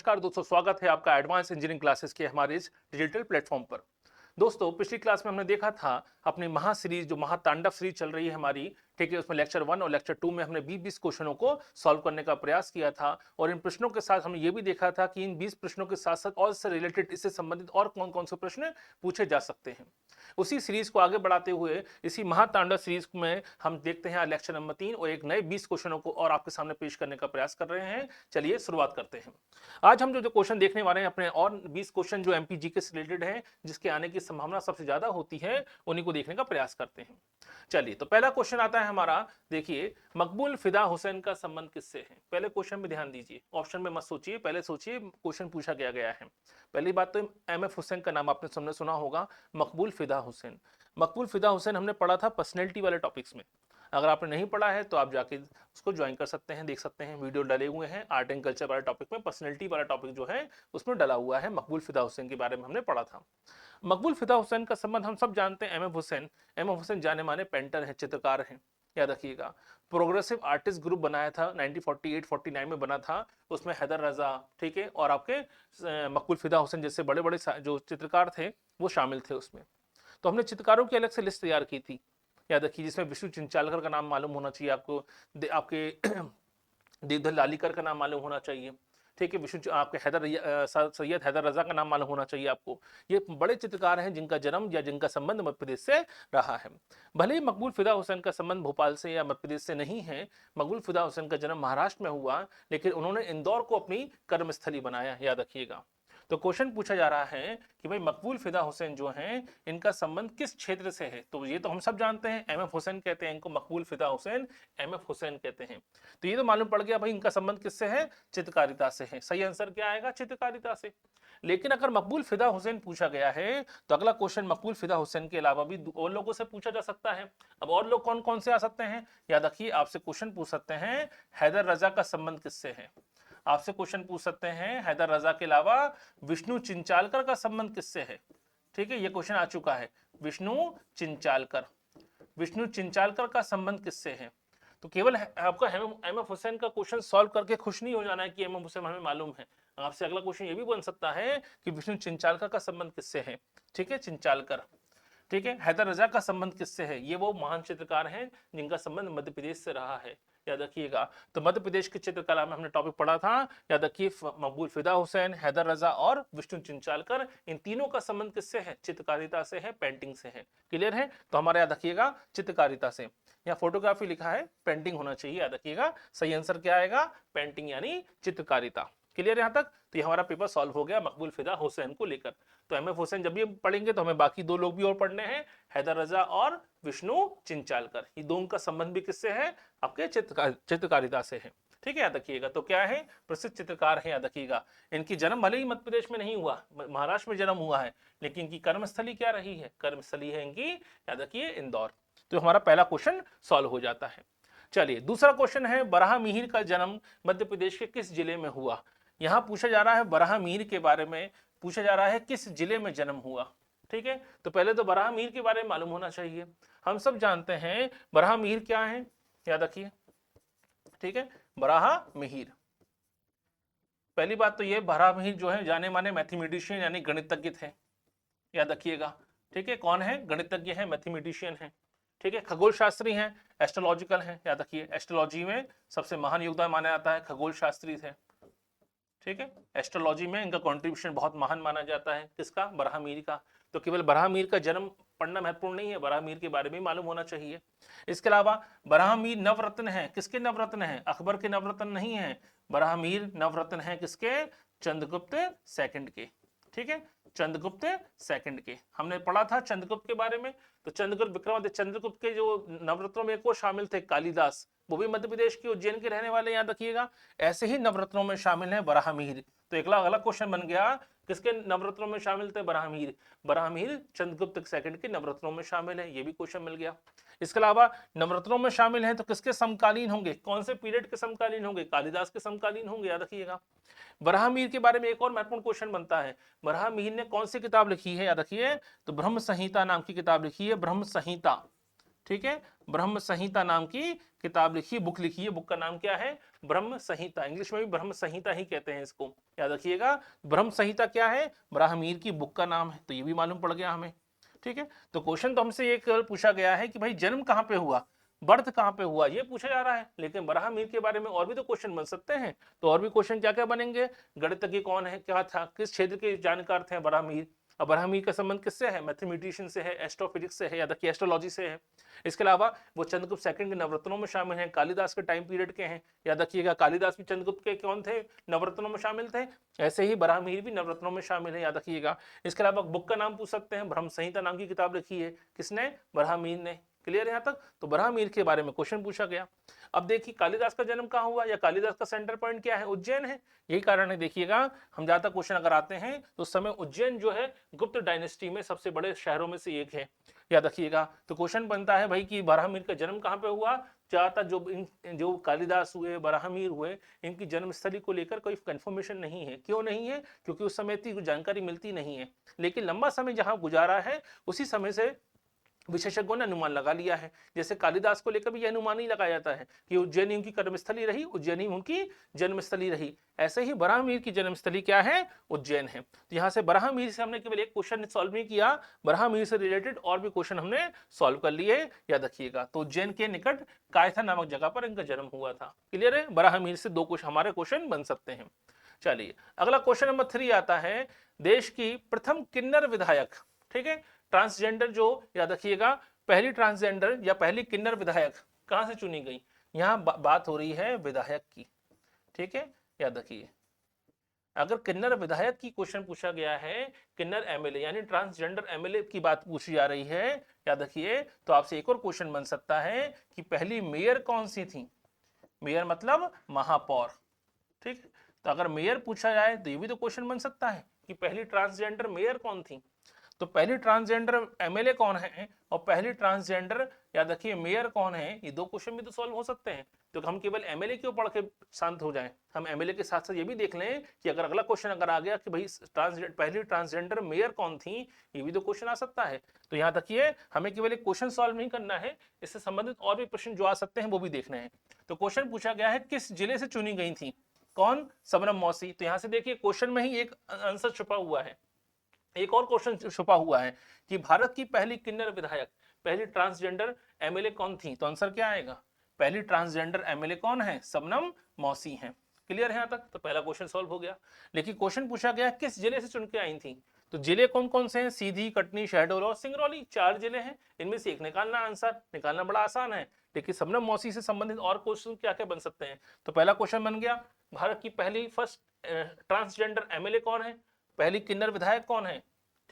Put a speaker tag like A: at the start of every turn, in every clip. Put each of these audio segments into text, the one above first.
A: नमस्कार दोस्तों, स्वागत है आपका एडवांस इंजीनियरिंग क्लासेस के हमारे इस डिजिटल प्लेटफॉर्म पर। दोस्तों, पिछली क्लास में हमने देखा था अपनी महा सीरीज जो महातांडव सीरीज चल रही है हमारी, ठीक है, उसमें लेक्चर 1 और लेक्चर 2 में हमने 20-20 क्वेश्चनों को सॉल्व करने का प्रयास किया था और इन प्रश्नों के साथ हमने ये भी देखा था कि इन 20 प्रश्नों के साथ साथ और से रिलेटेड, इससे संबंधित और कौन कौन से प्रश्न पूछे जा सकते हैं। उसी सीरीज को आगे बढ़ाते हुए इसी महातांडव सीरीज में हम देखते हैं लेक्चर नंबर 3 और एक नए 20 क्वेश्चनों को और आपके सामने पेश करने का प्रयास कर रहे हैं। चलिए शुरुआत करते हैं। आज हम जो क्वेश्चन देखने वाले हैं अपने, और 20 क्वेश्चन जो एमपीजी से रिलेटेड हैं, जिसके आने की संभावना सबसे ज्यादा होती है, उन्हीं को देखने का प्रयास करते हैं। चलिए, तो पहला क्वेश्चन आता है हमारा। देखिए, मकबूल फिदा हुसैन का संबंध किससे है? पहले क्वेश्चन में ध्यान दीजिए, ऑप्शन में मत सोचिए, पहले सोचिए क्वेश्चन पूछा गया है। पहली बात तो एमएफ हुसैन का नाम आपने सामने सुना होगा, मकबूल फिदा हुसैन। मकबूल फिदा हुसैन हमने पढ़ा था पर्सनैलिटी वाले टॉपिक्स में। अगर आपने नहीं पढ़ा है तो आप जाके उसको ज्वाइन कर सकते हैं, देख सकते हैं, वीडियो डले हुए हैं। आर्ट एंड कल्चर वाले टॉपिक में पर्सनैलिटी वाला टॉपिक जो है उसमें डला हुआ है, मकबूल फिदा हुसैन के बारे में हमने पढ़ा था। मकबूल फिदा हुसैन का संबंध हम सब जानते हैं M F Hussain. M F Hussain जाने माने पेंटर हैं, चित्रकार हैं, याद रखिएगा। प्रोग्रेसिव आर्टिस्ट ग्रुप बनाया था 1948-49 में बना था, उसमें हैदर रजा, ठीक है, और आपके मकबूल फिदा हुसैन जैसे बड़े बड़े जो चित्रकार थे वो शामिल थे उसमें। तो हमने चित्रकारों की अलग से लिस्ट तैयार की थी, याद रखिए, जिसमें विष्णु चिंचालकर का नाम मालूम होना चाहिए आपको, आपके देवधर लालीकर का नाम मालूम होना चाहिए, ठीक है, विष्णु आपके सैयद हैदर रजा का नाम मालूम होना चाहिए आपको। ये बड़े चित्रकार हैं जिनका जन्म या जिनका संबंध मध्य प्रदेश से रहा है। भले ही मकबूल फिदा हुसैन का संबंध भोपाल से या मध्य प्रदेश से नहीं है, मकबूल फिदा हुसैन का जन्म महाराष्ट्र में हुआ, लेकिन उन्होंने इंदौर को अपनी कर्मस्थली बनाया, याद रखिएगा। तो क्वेश्चन पूछा जा रहा है कि भाई मकबूल फिदा हुसैन जो हैं, इनका संबंध किस क्षेत्र से है? तो ये तो हम सब जानते हैं, एमएफ हुसैन कहते हैं इनको, मकबूल फिदा हुसैन एमएफ हुसैन कहते हैं। तो ये तो मालूम पड़ गया भाई इनका संबंध किससे है, चित्रकारिता से है। सही आंसर क्या आएगा, चित्रकारिता से। लेकिन अगर मकबूल फिदा हुसैन पूछा गया है तो अगला क्वेश्चन मकबूल फिदा हुसैन के अलावा भी और लोगों से पूछा जा सकता है। अब और लोग कौन कौन से आ सकते हैं? याद रखिए, आपसे क्वेश्चन पूछ सकते हैं हैदर रजा का संबंध किससे है। आपसे क्वेश्चन पूछ सकते हैं हैदर रजा के अलावा विष्णु चिंचालकर का संबंध किससे है। ठीक है, ये क्वेश्चन आ चुका है, विष्णु चिंचालकर। विष्णु चिंचालकर का संबंध किससे है? तो केवल आपका एम एफ हुसैन का क्वेश्चन सॉल्व करके खुश नहीं हो जाना है कि एम एफ हुसैन हमें मालूम है। आपसे अगला क्वेश्चन ये भी बन सकता है कि विष्णु चिंचालकर का संबंध किससे है। ठीक है, चिंचालकर। ठीक है, हैदर रजा का संबंध किससे है? ये वो महान चित्रकार हैं जिनका संबंध मध्य प्रदेश से रहा है, याद रखिएगा। तो मध्य प्रदेश की चित्रकला में हमने टॉपिक पढ़ा था, याद रखिए, मकबूल फिदा हुसैन, हैदर रजा और विष्णु चिंचालकर, इन तीनों का संबंध किससे है? चित्रकारिता से है, पेंटिंग से है। क्लियर है? तो हमारा याद रखिएगा चित्रकारिता से। यहाँ फोटोग्राफी लिखा है, पेंटिंग होना चाहिए, याद रखिएगा। सही आंसर क्या आएगा? पेंटिंग यानी चित्रकारिता। क्लियर यहाँ तक? तो ये हमारा पेपर सॉल्व हो गया मकबूल फिदा हुसैन को लेकर। तो एम एफ हुसैन जब भी पढ़ेंगे तो हमें बाकी दो लोग भी और पढ़ने हैं, हैदर रजा और विष्णु चिंचालकर। ये दोनों का संबंध भी किससे है? आपके चित्रकारिता से है। ठीक है, याद रखिएगा। तो क्या है? प्रसिद्ध चित्रकार है, याद रखिएगा। इनकी जन्म भले ही मध्य प्रदेश में नहीं हुआ, महाराष्ट्र में जन्म हुआ है, लेकिन इनकी कर्मस्थली क्या रही है? कर्मस्थली है इनकी, याद रखिए, इंदौर। तो हमारा पहला क्वेश्चन सॉल्व हो जाता है। चलिए, दूसरा क्वेश्चन है, बराह मिहिर का जन्म मध्य प्रदेश के किस जिले में हुआ? यहां पूछा जा रहा है बराह मिहिर के बारे में, पूछा जा रहा है किस जिले में जन्म हुआ। ठीक है, तो पहले तो बराह मिहिर के बारे में मालूम होना चाहिए। हम सब जानते हैं बराह मिहिर क्या है, याद रखिए। ठीक है, बराह मिहिर, पहली बात तो ये, बराह मिहिर जो है जाने माने मैथमेटिशियन यानी गणितज्ञ थे, याद रखिएगा। ठीक है, कौन है? गणितज्ञ है, मैथमेटिशियन है। ठीक है, खगोल शास्त्री हैं, एस्ट्रोलॉजिकल हैं, याद रखिए। एस्ट्रोलॉजी में सबसे महान योगदान माना जाता है खगोल शास्त्री थे। ठीक है, एस्ट्रोलॉजी में इनका कंट्रीब्यूशन बहुत महान माना जाता है। किसका? बराह मीर का। तो केवल बराह मीर का जन्म पढ़ना महत्वपूर्ण नहीं है, बराह मीर के बारे में मालूम होना चाहिए। इसके अलावा बराह मीर नवरत्न है। किसके नवरत्न है? अकबर के नवरत्न नहीं है, बराह मीर नवरत्न है किसके? चंद्रगुप्त सेकंड के। ठीक है, चंद्रगुप्त सेकंड के हमने पढ़ा था चंद्रगुप्त के बारे में। तो चंद्रगुप्त विक्रमादित्य, चंद्रगुप्त के जो नवरत्नों में एक और शामिल थे कालिदास, वो भी मध्य प्रदेश के उज्जैन के रहने वाले, याद रखिएगा। ऐसे ही नवरत्नों में शामिल है बराह मिहिर। तो एक अगला क्वेश्चन बन गया, किसके नवरत्नों में शामिल थे? बराह मिहिर। बराह मिहिर चंद्रगुप्त सेकंड के नवरत्नों में शामिल है, ये भी क्वेश्चन मिल गया। इसके अलावा नवरत्नों में शामिल हैं तो किसके समकालीन होंगे? कौन से पीरियड के समकालीन होंगे? कालिदास के समकालीन होंगे, याद रखिएगा। बराह मिहिर के बारे में एक और महत्वपूर्ण क्वेश्चन बनता है, बराह मिहिर ने कौन सी किताब लिखी है? याद रखिए, तो ब्रह्म संहिता नाम की किताब लिखी है, ब्रह्म संहिता। ठीक है, ब्रह्म संहिता नाम की किताब लिखी, बुक लिखी है। बुक का नाम क्या है? ब्रह्म संहिता, इंग्लिश में भी ब्रह्म संहिता ही कहते हैं इसको, याद रखिएगा। ब्रह्म संहिता क्या है? ब्राह्मीर की बुक का नाम है, तो ये भी मालूम पड़ गया हमें। ठीक है, तो क्वेश्चन तो हमसे ये केवल पूछा गया है कि भाई जन्म कहाँ पे हुआ, बर्थ कहाँ पे हुआ, ये पूछा जा रहा है। लेकिन ब्राह्मीर के बारे में और भी तो क्वेश्चन बन सकते हैं। तो और भी क्वेश्चन क्या क्या बनेंगे? गणितज्ञ कौन है, क्या था, किस क्षेत्र के जानकार थे ब्राह्मीर, अब ब्राह्मीर का संबंध किससे है? मैथमेटिशियन से है, एस्ट्रोफिजिक्स से है, या देखिए एस्ट्रोलॉजी से है। इसके अलावा वो चंद्रगुप्त सेकंड के नवरत्नों में शामिल हैं, कालिदास के टाइम पीरियड के हैं। याद रखिएगा, कालिदास भी चंद्रगुप्त के कौन थे? नवरत्नों में शामिल थे। ऐसे ही ब्राह्मीर भी नवरत्नों में शामिल है, याद रखिएगा। इसके अलावा बुक का नाम पूछ सकते हैं, ब्रह्म संहिता नाम की किताब लिखी है, किसने? ब्राह्मीर ने। क्लियर है यहाँ तक? तो ब्राह्मीर के बारे में क्वेश्चन पूछा गया। अब देखिए कालिदास का जन्म कहाँ हुआ, या कालिदास का सेंटर पॉइंट क्या है? उज्जैन है। यही कारण है, देखिएगा हम ज्यादा क्वेश्चन अगर आते हैं तो उस समय उज्जैन जो है गुप्त डायनेस्टी में सबसे बड़े शहरों में से एक है, याद रखिएगा। तो क्वेश्चन बनता है भाई कि ब्राह्मीर का जन्म कहाँ पे हुआ? ज्यादातर जो कालिदास हुए, ब्राह्मीर हुए, इनकी जन्मस्थली को लेकर कोई कंफर्मेशन नहीं है। क्यों नहीं है? क्योंकि उस समय इतनी जानकारी मिलती नहीं है। लेकिन लंबा समय जहां गुजारा है उसी समय से विशेषज्ञों ने अनुमान लगा लिया है। जैसे कालिदास को लेकर भी यह अनुमान ही लगाया जाता है कि उज्जैनी उनकी कर्मस्थली रही, उज्जैनी उनकी जन्मस्थली रही। ऐसे ही ब्राह्मीर की जन्मस्थली क्या है? उज्जैन है। तो यहाँ से ब्राह्मीर से हमने केवल एक क्वेश्चन सॉल्व नहीं किया, ब्राह्मीर से रिलेटेड और भी क्वेश्चन हमने सॉल्व कर लिए, याद रखिएगा। तो उज्जैन के निकट कायथा नामक जगह पर इनका जन्म हुआ था। क्लियर है? ब्राह्मीर से दो क्वेश्चन हमारे क्वेश्चन बन सकते हैं। चलिए अगला क्वेश्चन नंबर 3 आता है, देश की प्रथम किन्नर विधायक। ठीक है, ट्रांसजेंडर जो, याद रखिएगा, पहली ट्रांसजेंडर या पहली किन्नर विधायक कहां से चुनी गई? यहां बात हो रही है विधायक की। ठीक है, याद रखिए, अगर किन्नर विधायक की क्वेश्चन पूछा गया है, किन्नर एमएलए यानी ट्रांसजेंडर एमएलए की बात पूछी जा रही है, याद रखिए, तो आपसे एक और क्वेश्चन बन सकता है कि पहली मेयर कौन सी थी? मेयर मतलब महापौर। ठीक है, तो अगर मेयर पूछा जाए तो ये भी तो क्वेश्चन बन सकता है कि पहली ट्रांसजेंडर मेयर कौन थी। तो पहली ट्रांसजेंडर एमएलए कौन है और पहली ट्रांसजेंडर, याद रखिए, मेयर कौन है, ये दो क्वेश्चन भी तो सॉल्व हो सकते हैं। तो हम केवल एमएलए क्यों पढ़ के शांत हो जाएं, हम एमएलए के साथ साथ ये भी देख लें कि अगर अगला क्वेश्चन अगर आ गया कि भाई पहली ट्रांसजेंडर मेयर कौन थी, ये भी तो क्वेश्चन आ सकता है। तो यहाँ तकिए हमें केवल एक क्वेश्चन सॉल्व नहीं करना है, इससे संबंधित और भी प्रश्न जो आ सकते हैं वो भी देखने हैं। तो क्वेश्चन पूछा गया है किस जिले से चुनी गई थी? कौन? शबनम मौसी। तो यहाँ से देखिए क्वेश्चन में ही एक आंसर छुपा हुआ है, एक और क्वेश्चन छुपा हुआ है कि भारत की पहली किन्नर विधायक, पहली ट्रांसजेंडर एमएलए कौन थी? तो आंसर क्या आएगा? पहली ट्रांसजेंडर एमएलए कौन है? शबनम मौसी हैं। क्लियर है यहाँ तक? तो पहला क्वेश्चन सॉल्व हो गया। लेकिन क्वेश्चन पूछा गया किस जिले से चुन के आई थी? तो जिले कौन कौन से हैं? सीधी, कटनी, शहडोल और सिंगरौली, 4 जिले हैं। इनमें से एक निकालना, आंसर निकालना बड़ा आसान है। लेकिन शबनम मौसी से संबंधित और क्वेश्चन क्या क्या बन सकते हैं? तो पहला क्वेश्चन बन गया, भारत की पहली फर्स्ट ट्रांसजेंडर एमएलए कौन है, पहली किन्नर विधायक कौन है?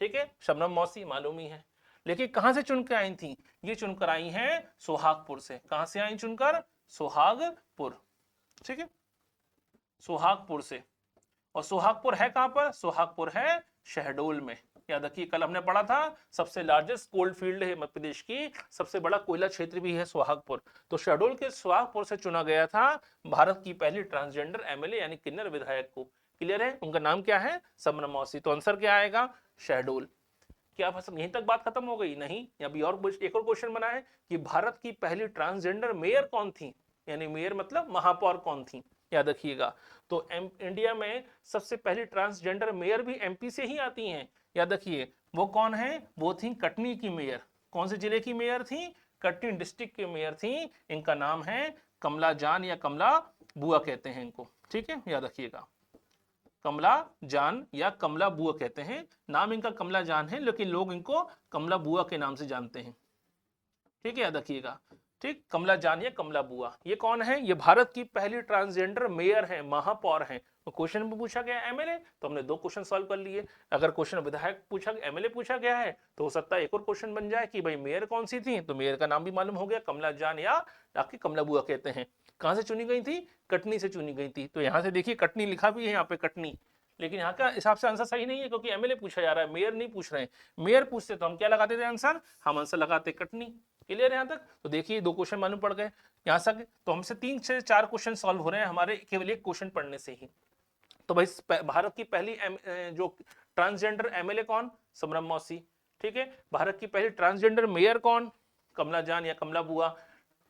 A: ठीक है, शबनम मौसी मालूम ही है। लेकिन कहां से चुनकर आई थी? ये चुनकर आई हैं सोहागपुर से। कहां से आई चुनकर? सोहागपुर। ठीक है, सोहागपुर से। और सोहागपुर है कहां पर? सोहागपुर है शहडोल में। याद रखिए, कल हमने पढ़ा था सबसे लार्जेस्ट कोल्ड फील्ड है मध्य प्रदेश की, सबसे बड़ा कोयला क्षेत्र भी है सोहागपुर। तो शहडोल के सोहागपुर से चुना गया था भारत की पहली ट्रांसजेंडर एमएलए यानी किन्नर विधायक को। क्लियर है? उनका नाम क्या है? शबनम मौसी। तो आंसर क्या आएगा? शहडोल। क्या यहीं तक बात खत्म हो गई? नहीं, अभी और एक और क्वेश्चन बना है कि भारत की पहली ट्रांसजेंडर मेयर कौन थी, यानी मेयर मतलब महापौर कौन थी। याद रखिएगा, तो इंडिया में सबसे पहली ट्रांसजेंडर मेयर भी एमपी से ही आती हैं। याद रखिए, वो कौन है? वो थी कटनी की मेयर। कौन से जिले की मेयर थी? कटनी डिस्ट्रिक्ट की मेयर थी। इनका नाम है कमला जान या कमला बुआ कहते हैं इनको। ठीक है, याद रखिएगा, कमला जान या कमला बुआ कहते हैं। नाम इनका कमला जान है लेकिन लोग इनको कमला बुआ के नाम से जानते हैं। ठीक है, याद रखिएगा। ठीक, कमला जान या कमला बुआ, ये कौन है? ये भारत की पहली ट्रांसजेंडर मेयर है, महापौर हैं। तो क्वेश्चन में पूछा गया एमएलए, तो हमने 2 क्वेश्चन सॉल्व कर लिए। अगर क्वेश्चन विधायक पूछा, एमएलए पूछा गया है, तो हो सकता है एक और क्वेश्चन बन जाए कि भाई मेयर कौन सी थी। तो मेयर का नाम भी मालूम हो गया, कमला जान या आपकी कमला बुआ कहते हैं। कहां से चुनी गई थी? कटनी से चुनी गई थी। तो यहाँ से देखिए कटनी लिखा भी है यहाँ पे, कटनी, लेकिन यहाँ का हिसाब से आंसर सही नहीं है क्योंकि एमएलए पूछा जा रहा है, मेयर नहीं पूछ रहे हैं। मेयर पूछते तो हम क्या लगाते थे आंसर? हम आंसर लगाते कटनी। क्लियर है यहाँ तक? तो देखिए 2 क्वेश्चन मालूम पड़ गए यहाँ तक। तो हमसे 3 से 4 क्वेश्चन सॉल्व हो रहे हैं हमारे केवल एक क्वेश्चन पढ़ने से ही। तो भाई भारत की पहली जो ट्रांसजेंडर एमएलए कौन? शबनम मौसी। ठीक है, भारत की पहली ट्रांसजेंडर मेयर कौन? कमला जान या कमला बुआ।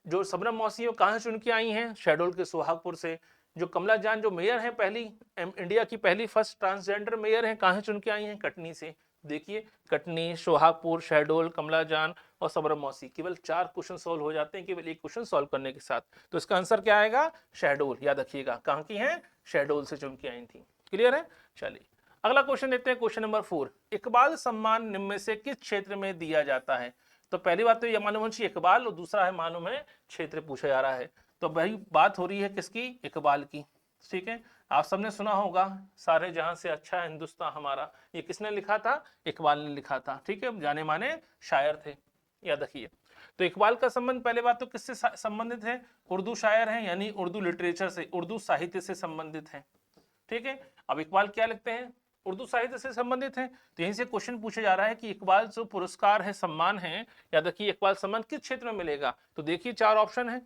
A: जो सबनम मौसी वो कहाँ से चुन के आई हैं? शहडोल के सोहागपुर से। जो कमला जान जो मेयर हैं, पहली इंडिया की पहली फर्स्ट ट्रांसजेंडर मेयर हैं, कहाँ से चुन के आई हैं? कटनी से। देखिए कटनी, सोहागपुर, शहडोल, कमला जान और सबरम मौसी। केवल 4 क्वेश्चन सॉल्व हो जाते हैं केवल एक क्वेश्चन सॉल्व करने के साथ। तो इसका आंसर क्या आएगा? शहडोल। याद रखिएगा कहाँ की हैं? शहडोल से चुन के आई थी। क्लियर है? चलिए अगला क्वेश्चन देखते हैं, क्वेश्चन नंबर 4। इकबाल सम्मान निम्न में से किस क्षेत्र में दिया जाता है? तो पहली बात तो ये मालूम होनी चाहिए इकबाल, और दूसरा है मालूम है क्षेत्र पूछा जा रहा है। तो भाई बात हो रही है किसकी? इकबाल की। ठीक है, आप सबने सुना होगा सारे जहां से अच्छा है हिंदुस्तान हमारा, ये किसने लिखा था? इकबाल ने लिखा था। ठीक है, जाने माने शायर थे, याद रखिए। तो इकबाल का संबंध पहले बात तो किससे संबंधित है? उर्दू शायर हैं, यानी उर्दू लिटरेचर से, उर्दू साहित्य से संबंधित है। ठीक है, अब इकबाल क्या लिखते हैं? उर्दू साहित्य से संबंधित है। तो यहीं से क्वेश्चन पूछा जा रहा है कि इकबाल जो पुरस्कार है, सम्मान है, याद रखिए इकबाल सम्मान किस क्षेत्र में मिलेगा? तो देखिए 4 ऑप्शन है।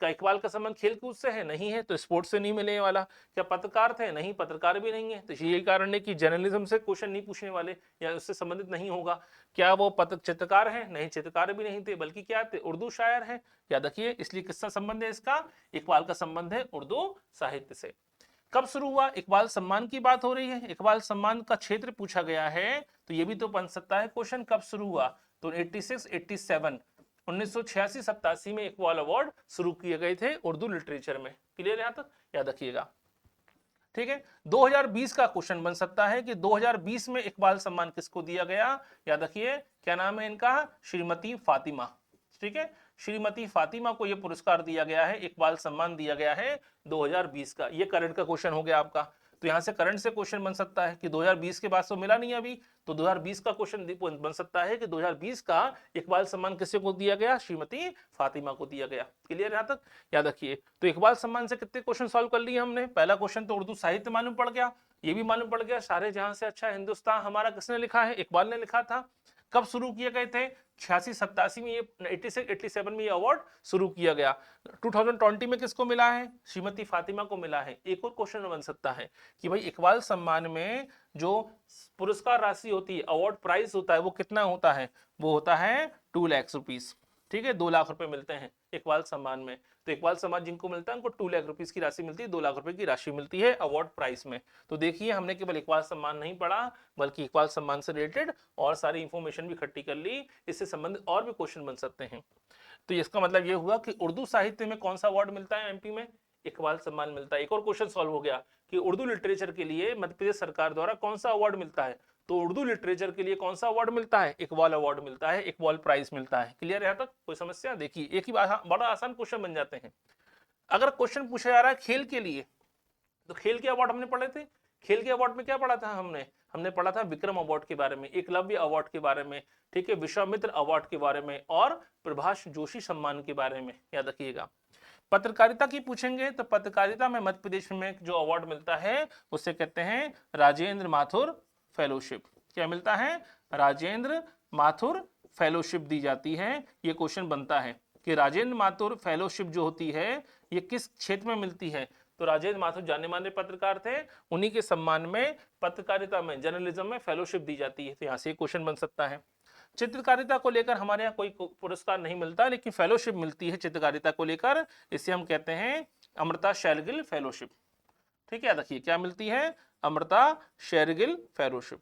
A: क्या इकबाल का संबंध खेल कूद से है? नहीं है, तो स्पोर्ट्स से नहीं मिलने वाला। क्या पत्रकार थे? नहीं, पत्रकार भी नहीं है। तो यही कारण है कि जर्नलिज्म से क्वेश्चन नहीं पूछने वाले या उससे संबंधित नहीं होगा। क्या वो चित्रकार हैं? नहीं, चित्रकार भी नहीं थे, बल्कि क्या थे? उर्दू शायर हैं। याद रखिए, इसलिए किसका संबंध है इसका? इकबाल का संबंध है उर्दू साहित्य से। कब शुरू हुआ? इकबाल सम्मान की बात हो रही है, इकबाल सम्मान का क्षेत्र पूछा गया है, तो ये भी तो बन सकता है क्वेश्चन। कब शुरू हुआ? तो 86, 87, 1986-87 में इकबाल अवार्ड शुरू किए गए थे उर्दू लिटरेचर में। क्लियर यहां तक? याद रखिएगा। ठीक है, 2020 का क्वेश्चन बन सकता है कि 2020 में इकबाल सम्मान किसको दिया गया? याद रखिए क्या नाम है इनका? श्रीमती फातिमा। ठीक है, श्रीमती फातिमा को यह पुरस्कार दिया गया है, इकबाल सम्मान दिया गया है 2020 का। यह करंट का क्वेश्चन हो गया आपका। तो यहां से करंट से क्वेश्चन बन सकता है कि 2020 के बाद तो मिला नहीं अभी, तो 2020 का क्वेश्चन बन सकता है कि 2020 का इकबाल सम्मान किसे को दिया गया? श्रीमती फातिमा को दिया गया। क्लियर यहां तक? याद रखिए। तो इकबाल सम्मान से कितने क्वेश्चन सॉल्व कर लिए हमने? पहला क्वेश्चन तो उर्दू साहित्य मालूम पड़ गया, ये भी मालूम पड़ गया सारे जहां से अच्छा हिंदुस्तान हमारा किसने लिखा है? इकबाल ने लिखा था। कब शुरू किए गए थे? 86-87 में, ये 86-87 में ये अवार्ड शुरू किया गया। 2020 में किसको मिला है? श्रीमती फातिमा को मिला है। एक और क्वेश्चन बन सकता है कि भाई इकबाल सम्मान में जो पुरस्कार राशि होती है, अवार्ड प्राइस होता है, वो कितना होता है? वो होता है 2 लाख रुपीस। ठीक है, 2 लाख रुपए मिलते हैं इकबाल सम्मान में। तो इकबाल सम्मान जिनको मिलता है उनको 2 लाख रुपीस की राशि मिलती है, 2 लाख रुपए की राशि मिलती है अवार्ड प्राइस में। तो देखिए हमने केवल इकबाल सम्मान नहीं पढ़ा, बल्कि इकबाल सम्मान से रिलेटेड और सारी इंफॉर्मेशन भी इकट्ठी कर ली। इससे संबंधित और भी क्वेश्चन बन सकते हैं। तो इसका मतलब ये हुआ कि उर्दू साहित्य में कौन सा अवार्ड मिलता है एमपी में? इकबाल सम्मान मिलता है। एक और क्वेश्चन सॉल्व हो गया कि उर्दू लिटरेचर के लिए मध्य प्रदेश सरकार द्वारा कौन सा अवार्ड मिलता है? तो उर्दू लिटरेचर के लिए कौन सा अवार्ड मिलता है? इकबाल अवार्ड मिलता है, इकबाल प्राइज मिलता है। क्लियर है यहां तक? कोई समस्या? देखिए एक ही बड़ा आसान क्वेश्चन बन जाते हैं। अगर क्वेश्चन पूछा जा रहा है खेल के लिए, तो खेल के अवार्ड हमने पढ़े थे। खेल के अवार्ड में क्या पढ़ा था हमने? हमने पढ़ा था विक्रम अवार्ड के बारे में, एकलव्य अवार्ड के बारे में, ठीक है, विश्वामित्र अवार्ड के बारे में और प्रभाष जोशी सम्मान के बारे में। याद रखिएगा। पत्रकारिता की पूछेंगे तो पत्रकारिता में मध्य प्रदेश में जो अवार्ड मिलता है उसे कहते हैं राजेंद्र माथुर फेलोशिप। क्या मिलता है? राजेंद्र माथुर फेलोशिप दी जाती है। ये क्वेश्चन बनता है कि राजेंद्र माथुर फेलोशिप जो होती है ये किस क्षेत्र में मिलती है? तो राजेंद्र माथुर जाने माने पत्रकार थे, उन्हीं के सम्मान में पत्रकारिता में, जर्नलिज्म में फेलोशिप दी जाती है। तो यहाँ से क्वेश्चन बन सकता है। चित्रकारिता को लेकर हमारे यहाँ कोई पुरस्कार नहीं मिलता, लेकिन फेलोशिप मिलती है चित्रकारिता को लेकर, इसे हम कहते हैं अमृता शेरगिल फेलोशिप। ठीक है, देखिए क्या मिलती है? अमृता शेरगिल फेलोशिप।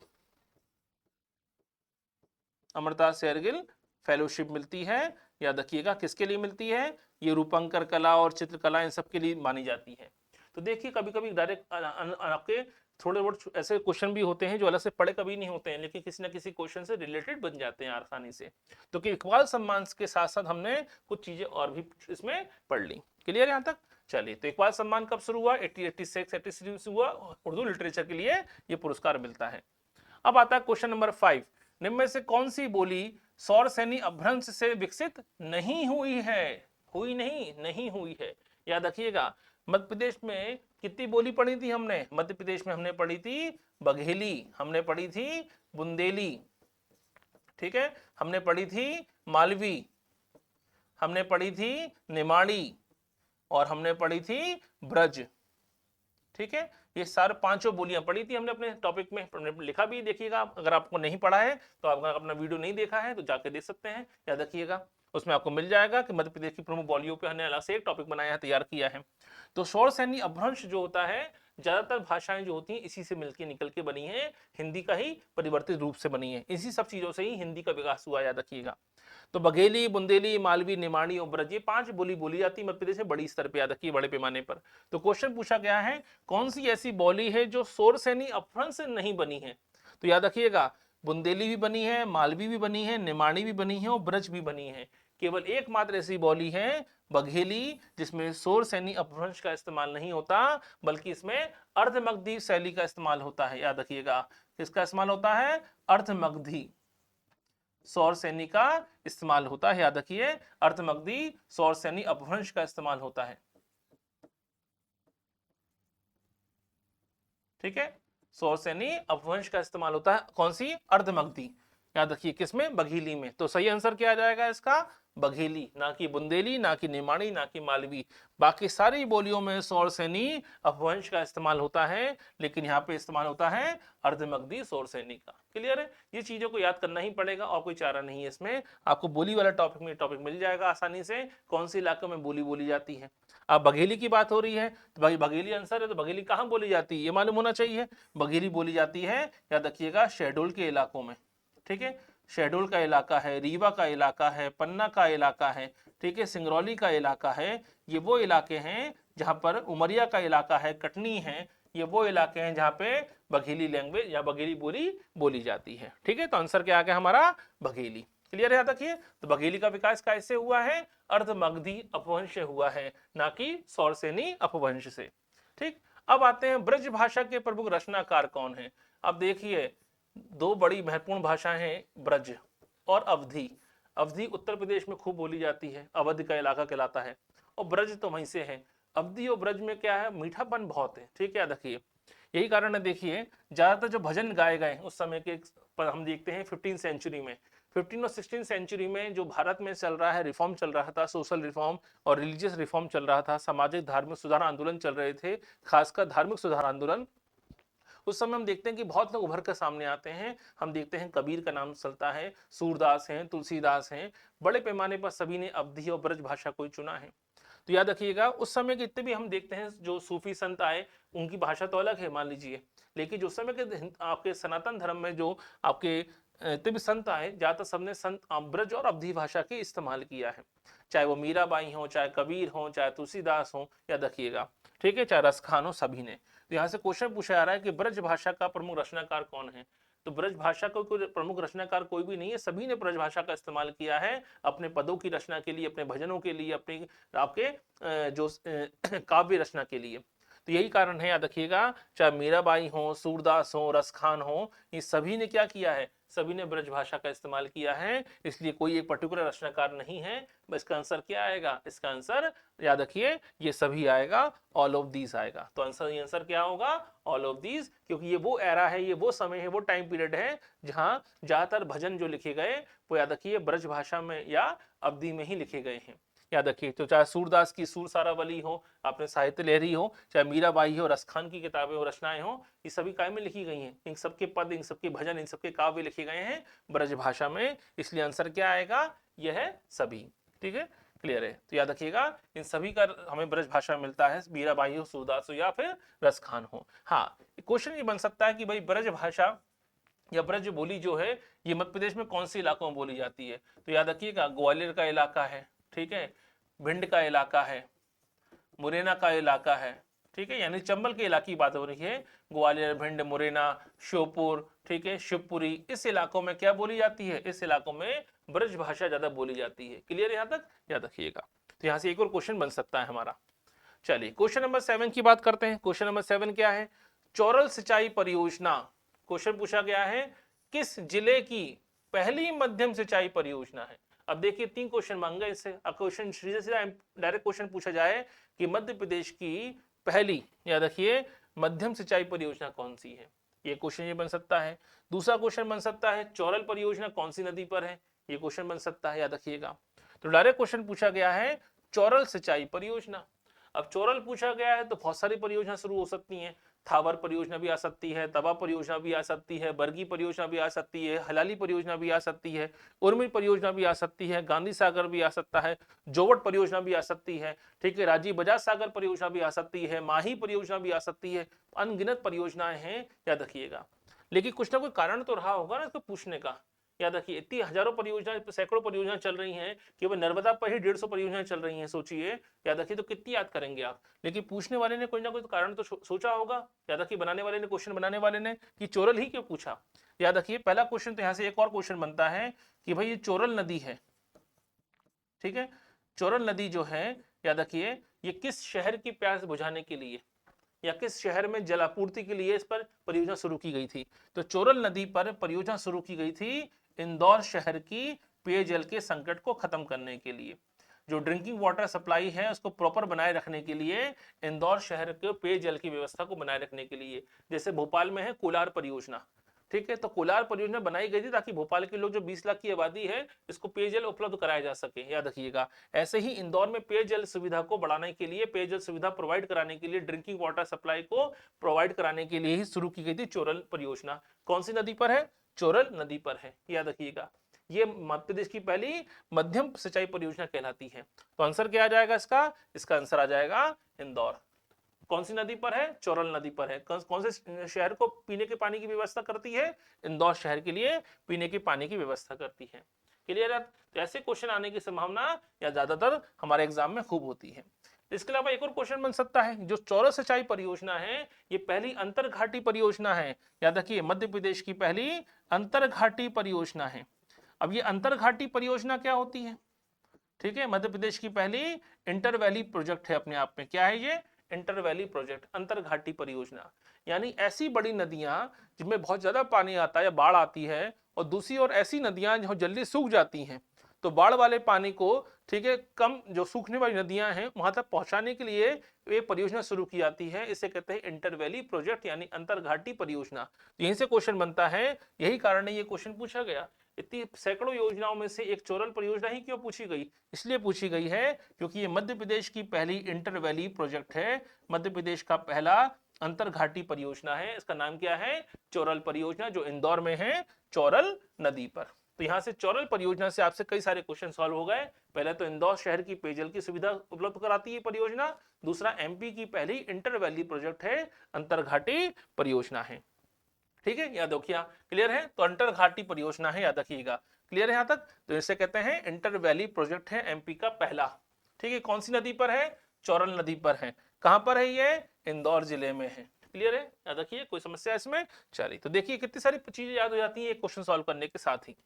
A: अमृता शेरगिल फेलोशिप मिलती है। याद रखिएगा किसके लिए मिलती है? ये रूपंकर कला और चित्रकला इन सब के लिए मानी जाती है। तो देखिए कभी कभी डायरेक्ट आपके थोड़े बहुत ऐसे क्वेश्चन भी होते हैं जो अलग से पढ़े कभी नहीं होते हैं, लेकिन किसी ना किसी क्वेश्चन से रिलेटेड बन जाते हैं आसानी से। तो कि इकबाल सम्मान के साथ साथ हमने कुछ चीजें और भी इसमें पढ़ ली। क्लियर यहाँ तक? चलिए, तो इकबाल सम्मान कब शुरू हुआ? 86 से हुआ। उर्दू लिटरेचर के लिए ये पुरस्कार मिलता है। अब आता है क्वेश्चन नंबर 5। निम्न में से कौन सी बोली सौर सैनी अपभ्रंश से विकसित नहीं हुई है? हुई नहीं, नहीं हुई है। याद रखिएगा। मध्य प्रदेश में कितनी बोली पढ़ी थी हमने? मध्य प्रदेश में हमने पढ़ी थी बघेली, हमने पढ़ी थी बुंदेली, ठीक है, हमने पढ़ी थी मालवी, हमने पढ़ी थी निमाड़ी और हमने पढ़ी थी ब्रज। ठीक है, ये सारे 5 बोलियां पढ़ी थी हमने अपने टॉपिक में, लिखा भी देखिएगा। अगर आपको नहीं पढ़ा है तो आप अपना वीडियो नहीं देखा है तो जाके देख सकते हैं। याद रखिएगा। उसमें आपको मिल जाएगा कि मध्य प्रदेश की प्रमुख बोलियों पे हमने अलग से एक टॉपिक बनाया है, तैयार किया है। तो शौर सैनी अपभ्रंश जो होता है, ज्यादातर भाषाएं जो होती हैं इसी से मिलकर निकल के बनी है, हिंदी का ही परिवर्तित रूप से बनी है। इसी सब चीजों से ही हिंदी का विकास हुआ, याद रखिएगा। तो बघेली, बुंदेली, मालवी, निमाड़ी और ब्रज, ये 5 बोली बोली जाती है मध्य प्रदेश में बड़ी स्तर पे, याद रखिए, बड़े पैमाने पर। तो क्वेश्चन पूछा गया है कौन सी ऐसी बोली है जो शौर सैनी अपभ्रंश से नहीं बनी है। तो याद रखिएगा, बुंदेली भी बनी है, मालवी भी बनी है, निमाड़ी भी बनी है और ब्रज भी बनी है। केवल एकमात्र ऐसी बोली है बघेली जिसमें शौर सैनी अपभ्रंश का इस्तेमाल नहीं होता, बल्कि इसमें अर्धमगधी शैली का इस्तेमाल होता है। याद रखिएगा, किसका इस्तेमाल होता है? अर्धमगधी शौर सैनी का इस्तेमाल होता है। याद रखिए, अर्धमगधी शौर सैनी अपभ्रंश का इस्तेमाल होता है। ठीक है, शौर सैनी अपभ्रंश का इस्तेमाल होता है, कौन सी? अर्धमगधी। याद रखिए, किसमें? बघेली में। तो सही आंसर क्या आ जाएगा इसका? बघेली, ना कि बुंदेली, ना कि निमाड़ी, ना कि मालवी। बाकी सारी बोलियों में शौर सैनी अपभ्रंश का इस्तेमाल होता है, लेकिन यहाँ पे इस्तेमाल होता है अर्धमगधी शौर सैनी का। क्लियर है? ये चीजों को याद करना ही पड़ेगा और कोई चारा नहीं है इसमें। आपको बोली वाला टॉपिक में टॉपिक मिल जाएगा आसानी से, कौन से इलाके में बोली बोली जाती है। अब बघेली की बात हो रही है तो भाई बघेली आंसर है, तो बघेली कहाँ बोली जाती है ये मालूम होना चाहिए। बघेली बोली जाती है, याद रखिएगा, शहडोल के इलाकों में। ठीक है, शहडोल का इलाका है, रीवा का इलाका है, पन्ना का इलाका है, ठीक है, सिंगरौली का इलाका है। ये वो इलाके हैं जहां पर, उमरिया का इलाका है, कटनी है, ये वो इलाके हैं जहां पे बघेली लैंग्वेज या बघेली बोली बोली जाती है। ठीक है, तो आंसर क्या आ गया हमारा? बघेली। क्लियर है? याद रखिए, तो बघेली का विकास कैसे हुआ है? अर्धमगधी अपभ्रंश से हुआ है, ना कि शौर सैनी अपभ्रंश से। ठीक, अब आते हैं ब्रज भाषा के प्रमुख रचनाकार कौन है। अब देखिए, दो बड़ी महत्वपूर्ण भाषाएं हैं, ब्रज और अवधी। अवधी उत्तर प्रदेश में खूब बोली जाती है, अवध का इलाका कहलाता है, और ब्रज तो वहीं से है। अवधी और ब्रज में क्या है? मीठापन बहुत है। ठीक है, याद रखिए, यही कारण है। देखिए, ज्यादातर जो भजन गाए गए उस समय के पर हम देखते हैं 15 सेंचुरी में, 15 और 16 सेंचुरी में जो भारत में चल रहा है, रिफॉर्म चल रहा था, सोशल रिफॉर्म और रिलीजियस रिफॉर्म चल रहा था, सामाजिक धार्मिक सुधार आंदोलन चल रहे थे, खासकर धार्मिक सुधार आंदोलन। उस समय हम देखते हैं कि बहुत लोग उभर कर सामने आते हैं। हम देखते हैं कबीर का नाम चलता है, सूरदास हैं, तुलसीदास हैं, बड़े पैमाने पर सभी ने अवधी और ब्रज भाषा को ही चुना है। तो याद रखिएगा, उस समय के जितने भी हम देखते हैं जो सूफी संत आए, उनकी भाषा तो अलग है मान लीजिए, लेकिन जो समय के आपके सनातन धर्म में जो आपके जितने भी संत आए, ज्यादातर सबने संत ब्रज और अवधी भाषा के इस्तेमाल किया है। चाहे वो मीराबाई हो, चाहे कबीर हो, चाहे तुलसीदास हो, याद रखिएगा। ठीक है, चाहे रसखान हो, सभी ने। तो यहाँ से क्वेश्चन पूछा जा रहा है कि ब्रज भाषा का प्रमुख रचनाकार कौन है। तो ब्रज भाषा का कोई प्रमुख रचनाकार कोई भी नहीं है, सभी ने ब्रज भाषा का इस्तेमाल किया है अपने पदों की रचना के लिए, अपने भजनों के लिए, अपने आपके जो काव्य रचना के लिए। तो यही कारण है, याद रखिएगा, चाहे मीराबाई हो, सूरदास हो, रसखान हो, ये सभी ने क्या किया है? सभी ने ब्रज भाषा का इस्तेमाल किया है। इसलिए कोई एक पर्टिकुलर रचनाकार नहीं है। इसका आंसर क्या आएगा? इसका आंसर याद रखिए, ये सभी आएगा, ऑल ऑफ दीज आएगा। तो आंसर क्या होगा? ऑल ऑफ दीज, क्योंकि ये वो एरा है, ये वो समय है, वो टाइम पीरियड है जहां ज्यादातर भजन जो लिखे गए वो, याद रखिए, ब्रज भाषा में या अवधी में ही लिखे गए हैं। याद रखिए, तो चाहे सूरदास की सूर सारावली हो, आपने साहित्य लहरी हो, चाहे मीराबाई हो, रसखान की किताबें हो, रचनाएं हो, ये सभी काय में लिखी गई हैं। इन सबके पद, इन सबके भजन, इन सबके काव्य लिखे गए हैं ब्रज भाषा में। इसलिए आंसर क्या आएगा? यह है सभी। ठीक है, क्लियर है? तो याद रखिएगा, इन सभी का हमें ब्रज भाषा में मिलता है, मीराबाई हो, सूरदास हो या फिर रसखान हो। हाँ, क्वेश्चन ये बन सकता है कि भाई ब्रज भाषा या ब्रज बोली जो है ये मध्य प्रदेश में कौन से इलाकों में बोली जाती है। तो याद रखिएगा, ग्वालियर का इलाका है, ठीक है, भिंड का इलाका है, मुरैना का इलाका है। ठीक है, यानी चंबल के इलाके की बात हो रही है। ग्वालियर, भिंड, मुरैना, श्योपुर, ठीक है, शिवपुरी, इस इलाकों में क्या बोली जाती है? इस इलाकों में ब्रज भाषा ज्यादा बोली जाती है। क्लियर है? यहां तक याद रखिएगा। तो यहां से एक और क्वेश्चन बन सकता है हमारा। चलिए, क्वेश्चन नंबर 7 की बात करते हैं। क्वेश्चन नंबर 7 क्या है? चौरल सिंचाई परियोजना। क्वेश्चन पूछा गया है किस जिले की पहली मध्यम सिंचाई परियोजना है। अब देखिए, 3 क्वेश्चन मांगे इससे। अब क्वेश्चन सीधे सीधा डायरेक्ट क्वेश्चन पूछा जाए कि मध्य प्रदेश की पहली, याद रखिए, मध्यम सिंचाई परियोजना कौन सी है, ये क्वेश्चन ये बन सकता है। दूसरा क्वेश्चन बन सकता है चौरल परियोजना कौन सी नदी पर है, ये क्वेश्चन बन सकता है, याद रखिएगा। तो डायरेक्ट क्वेश्चन पूछा गया है चौरल सिंचाई परियोजना। अब चौरल पूछा गया है तो बहुत सारी परियोजना शुरू हो सकती हैं। थावर परियोजना भी आ सकती है, तवा परियोजना भी आ सकती है, बरगी परियोजना भी आ सकती है, हलाली परियोजना भी आ सकती है, उर्मी परियोजना भी आ सकती है, गांधी सागर भी आ सकता है, जोवट परियोजना भी आ सकती है, ठीक है, राजीव बजाज सागर परियोजना भी आ सकती है, माही परियोजना भी आ सकती है। अनगिनत परियोजनाएं हैं, याद रखिएगा। लेकिन कुछ ना कोई कारण तो रहा होगा ना इसको पूछने का। याद रखिए, इतनी हजारों परियोजनाएं, सैकड़ों परियोजनाएं चल रही हैं, केवल नर्मदा पर ही 150 परियोजनाएं चल रही हैं, सोचिए। याद रखिए, तो कितनी याद करेंगे आप। लेकिन पूछने वाले ने कोई ना कोई कारण तो सोचा होगा। याद रखिए, बनाने वाले ने, क्वेश्चन बनाने वाले ने, कि चोरल ही क्यों पूछा। याद रखिए, पहला क्वेश्चन तो यहाँ से एक और क्वेश्चन बनता है कि भाई ये चोरल नदी है, ठीक है, चोरल नदी जो है, याद रखिए, ये किस शहर की प्यास बुझाने के लिए या किस शहर में जलापूर्ति के लिए इस पर परियोजना शुरू की गई थी। तो चोरल नदी पर परियोजना शुरू की गई थी इंदौर शहर की पेयजल के संकट को खत्म करने के लिए। जो ड्रिंकिंग वाटर सप्लाई है उसको प्रॉपर बनाए रखने के लिए, इंदौर शहर के पेयजल की व्यवस्था को बनाए रखने के लिए। जैसे भोपाल में है कोलार परियोजना, ठीक है, तो कोलार परियोजना बनाई गई थी ताकि भोपाल के लोग, जो 20 लाख की आबादी है, इसको पेयजल उपलब्ध कराया जा सके। याद रखिएगा, ऐसे ही इंदौर में पेयजल सुविधा को बढ़ाने के लिए, पेयजल सुविधा प्रोवाइड कराने के लिए, ड्रिंकिंग वाटर सप्लाई को प्रोवाइड कराने के लिए ही शुरू की गई थी चोरल परियोजना। कौन सी नदी पर है? चोरल नदी पर है, याद रखिएगा। ये मध्य प्रदेश की पहली मध्यम सिंचाई परियोजना कहलाती है। तो आंसर क्या आ जाएगा इसका? इसका आंसर आ जाएगा इंदौर। कौन सी नदी पर है? चोरल नदी पर है। कौन से शहर को पीने के पानी की व्यवस्था करती है? इंदौर शहर के लिए पीने के पानी की व्यवस्था करती है। क्लियर है? तो ऐसे क्वेश्चन आने की संभावना या ज्यादातर हमारे एग्जाम में खूब होती है। इसके अलावा एक और क्वेश्चन बन सकता है, जो चौरल सिंचाई परियोजना है, ये पहली अंतरघाटी परियोजना है। याद रखिए, मध्य प्रदेश की पहली अंतरघाटी परियोजना है। अब ये अंतरघाटी परियोजना क्या होती है? ठीक है, मध्य प्रदेश की पहली इंटर वैली प्रोजेक्ट है अपने आप में। क्या है ये? इंटर वैली प्रोजेक्ट, अंतरघाटी परियोजना। यानी ऐसी बड़ी नदियां जिनमें बहुत ज्यादा पानी आता है या बाढ़ आती है, और दूसरी ओर ऐसी नदियां जो जल्दी सूख जाती हैं, तो बाढ़ वाले पानी को, ठीक है, कम जो सूखने वाली नदियां हैं वहां तक पहुंचाने के लिए ये परियोजना शुरू की जाती है। इसे कहते हैं इंटर वैली प्रोजेक्ट, यानी अंतरघाटी परियोजना। यहीं से क्वेश्चन बनता है, यही कारण है ये क्वेश्चन पूछा गया। इतनी सैकड़ों योजनाओं में से एक चोरल परियोजना ही क्यों पूछी गई? इसलिए पूछी गई है क्योंकि ये मध्य प्रदेश की पहली इंटर वैली प्रोजेक्ट है, मध्य प्रदेश का पहला अंतरघाटी परियोजना है। इसका नाम क्या है? चोरल परियोजना, जो इंदौर में है, चोरल नदी पर। तो यहां से चोरल परियोजना से आपसे कई सारे क्वेश्चन सॉल्व हो गए। पहले तो इंदौर शहर की पेयजल की सुविधा उपलब्ध कराती है परियोजना, दूसरा एमपी की पहली इंटर वैली प्रोजेक्ट है, अंतरघाटी परियोजना है। ठीक है, याद रखिए। क्लियर है? तो अंतरघाटी परियोजना है, याद रखिएगा। क्लियर है यहां तक? तो इसे कहते हैं इंटर वैली प्रोजेक्ट है, एमपी का पहला। ठीक है, कौन सी नदी पर है? चोरल नदी पर है। कहां पर है ये? इंदौर जिले में है। क्लियर है? याद रखिए, कोई समस्या इसमें? चलिए, तो देखिए कितनी सारी चीजें याद हो जाती है एक क्वेश्चन सॉल्व करने के साथ ही।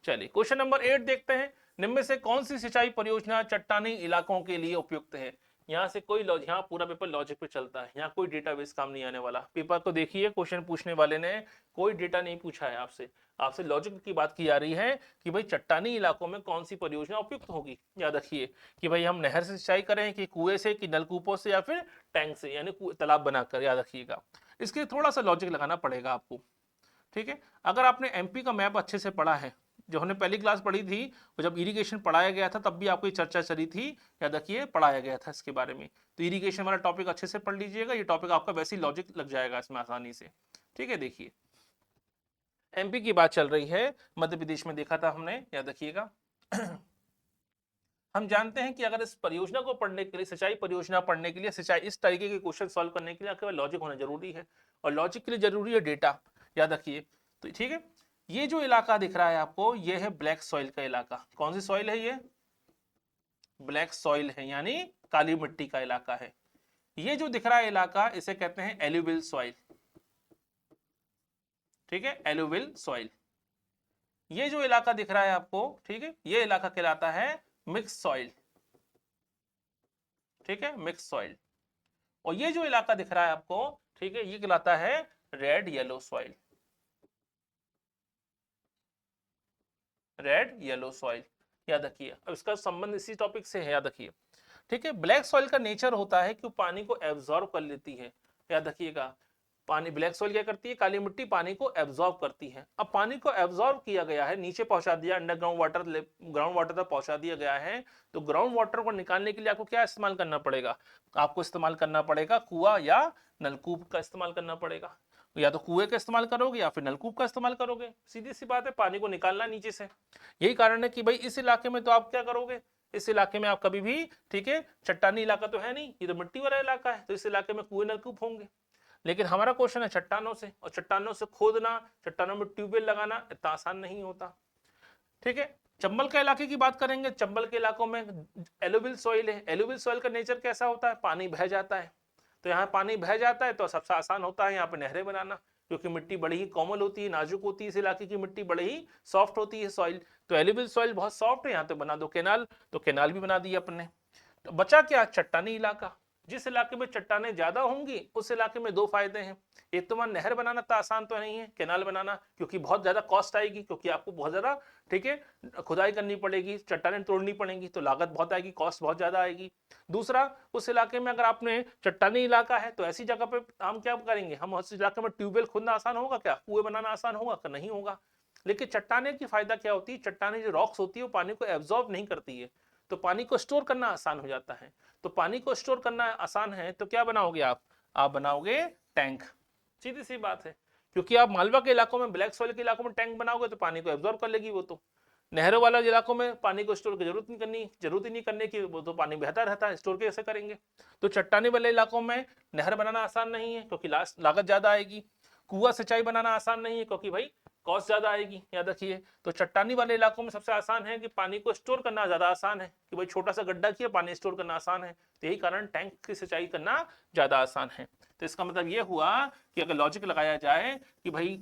A: चलिए, क्वेश्चन नंबर 8 देखते हैं। निम्न में से कौन सी सिंचाई परियोजना चट्टानी इलाकों के लिए उपयुक्त है? यहाँ से कोई यहाँ पूरा पेपर लॉजिक पे चलता है, यहाँ कोई डेटाबेस काम नहीं आने वाला। पेपर को देखिए, क्वेश्चन पूछने वाले ने कोई डेटा नहीं पूछा है आपसे, आपसे लॉजिक की बात की जा रही है कि भाई चट्टानी इलाकों में कौन सी परियोजना उपयुक्त होगी। याद रखिए कि भाई हम नहर से सिंचाई करें कि कुएं से कि नलकूपों से या फिर टैंक से, यानी तालाब बनाकर। याद रखिएगा, इसके लिए थोड़ा सा लॉजिक लगाना पड़ेगा आपको। ठीक है, अगर आपने एमपी का मैप अच्छे से पढ़ा है, जो हमने पहली क्लास पढ़ी थी, वो जब इरिगेशन पढ़ाया गया था तब भी आपको ये चर्चा चली थी, याद रखिए, पढ़ाया गया था इसके बारे में। तो इरिगेशन वाला टॉपिक अच्छे से पढ़ लीजिएगा, ये टॉपिक आपका वैसे ही लॉजिक लग जाएगा इसमें आसानी से। ठीक है, देखिए एमपी की बात चल रही है, मध्य प्रदेश में देखा था हमने, याद रखिएगा। हम जानते हैं कि अगर इस परियोजना को पढ़ने के लिए, सिंचाई परियोजना पढ़ने के लिए, सिंचाई इस तरीके के क्वेश्चन सॉल्व करने के लिए आपके पास लॉजिक होना जरूरी है, और लॉजिक के लिए जरूरी है डेटा। याद रखिए, तो ठीक है, ये जो इलाका दिख रहा है आपको, ये है ब्लैक सॉइल का इलाका। कौन सी सॉइल है ये? ब्लैक सॉइल है, यानी काली मिट्टी का इलाका है। ये जो दिख रहा है इलाका, इसे कहते हैं एलुवियल सॉइल। ठीक है, एलुवियल सॉइल। ये जो इलाका दिख रहा है आपको, ठीक है, ये इलाका कहलाता है मिक्स सॉइल। ठीक है, मिक्स सॉइल। और ये जो इलाका दिख रहा है आपको, ठीक है, ये कहलाता है red yellow soil. Red yellow soil, याद रखिए। अब इसका संबंध इसी टॉपिक से है, याद रखिए। ठीक है, ब्लैक सॉइल का नेचर होता है कि वो पानी को एब्जॉर्ब कर लेती है। याद रखिएगा, पानी ब्लैक सॉइल क्या करती है, काली मिट्टी पानी को एब्जॉर्ब करती है। अब पानी को एब्जॉर्ब किया गया है, नीचे पहुंचा दिया, अंडरग्राउंड वाटर ग्राउंड वाटर तक पहुंचा दिया गया है, तो ग्राउंड वाटर को निकालने के लिए आपको क्या इस्तेमाल करना पड़ेगा, आपको इस्तेमाल करना पड़ेगा कुआं या नलकूप का इस्तेमाल करना पड़ेगा। या तो कुएं का इस्तेमाल करोगे या फिर नलकूप का इस्तेमाल करोगे, सीधी सी बात है, पानी को निकालना नीचे से। यही कारण है कि भाई इस इलाके में तो आप क्या करोगे, इस इलाके में आप कभी भी, ठीक है, चट्टानी इलाका तो है नहीं, ये तो मिट्टी वाला इलाका है, तो इस इलाके में कुएं नलकूप होंगे। लेकिन हमारा क्वेश्चन है चट्टानों से, और चट्टानों से खोदना, चट्टानों में ट्यूबवेल लगाना इतना आसान नहीं होता। ठीक है, चंबल के इलाके की बात करेंगे। चंबल के इलाकों में एलुवियल सॉइल है। एलुवियल सॉइल का नेचर कैसा होता है, पानी बह जाता है, तो यहाँ पानी बह जाता है तो सबसे आसान होता है यहाँ पे नहरें बनाना, क्योंकि मिट्टी बड़ी ही कोमल होती है, नाजुक होती है, इस इलाके की मिट्टी बड़ी ही सॉफ्ट होती है सॉइल, तो एलुवियल सॉइल बहुत सॉफ्ट है, यहाँ तो बना दो कैनाल, तो कैनाल भी बना दी अपने। तो बचा क्या, चट्टानी इलाका। जिस इलाके में चट्टानें ज्यादा होंगी उस इलाके में दो फायदे हैं। एक तो वहां नहर बनाना तो आसान तो नहीं है, कैनाल बनाना, क्योंकि बहुत ज्यादा कॉस्ट आएगी, क्योंकि आपको बहुत ज्यादा, ठीक है, खुदाई करनी पड़ेगी, चट्टानें तोड़नी पड़ेंगी, तो लागत बहुत आएगी, कॉस्ट बहुत ज्यादा आएगी। दूसरा, उस इलाके में अगर आपने चट्टानी इलाका है तो ऐसी जगह पे हम क्या करेंगे, हम उस इलाके में ट्यूबवेल खोदना आसान होगा क्या, कुएं बनाना आसान होगा, नहीं होगा। लेकिन चट्टाने की फायदा क्या होती है, चट्टाने जो रॉक्स होती है वो पानी को एब्जॉर्ब नहीं करती है, तो पानी को स्टोर करना आसान हो जाता है। तो पानी को स्टोर करना आसान है तो क्या बनाओगे आप बनाओगे टैंक, सीधी सी बात है। क्योंकि आप मालवा के इलाकों में, ब्लैक सॉइल के इलाकों में टैंक बनाओगे तो पानी को एब्जॉर्ब कर लेगी वो, तो नहरों वाला इलाकों में पानी को स्टोर की जरूरत ही नहीं करने की, वो तो पानी बहता रहता है, स्टोर कैसे करेंगे। तो चट्टानी वाले इलाकों में नहर बनाना आसान नहीं है, क्योंकि लागत ज्यादा आएगी। कुआं सिंचाई बनाना आसान नहीं है, क्योंकि भाई कॉस्ट ज्यादा आएगी, याद रखिए। तो चट्टानी वाले इलाकों में सबसे आसान है कि पानी को स्टोर करना ज्यादा आसान है, कि भाई छोटा सा गड्ढा किया, पानी स्टोर करना आसान है, तो यही कारण टैंक की सिंचाई करना ज्यादा आसान है। तो इसका मतलब ये हुआ कि अगर लॉजिक लगाया जाए कि भाई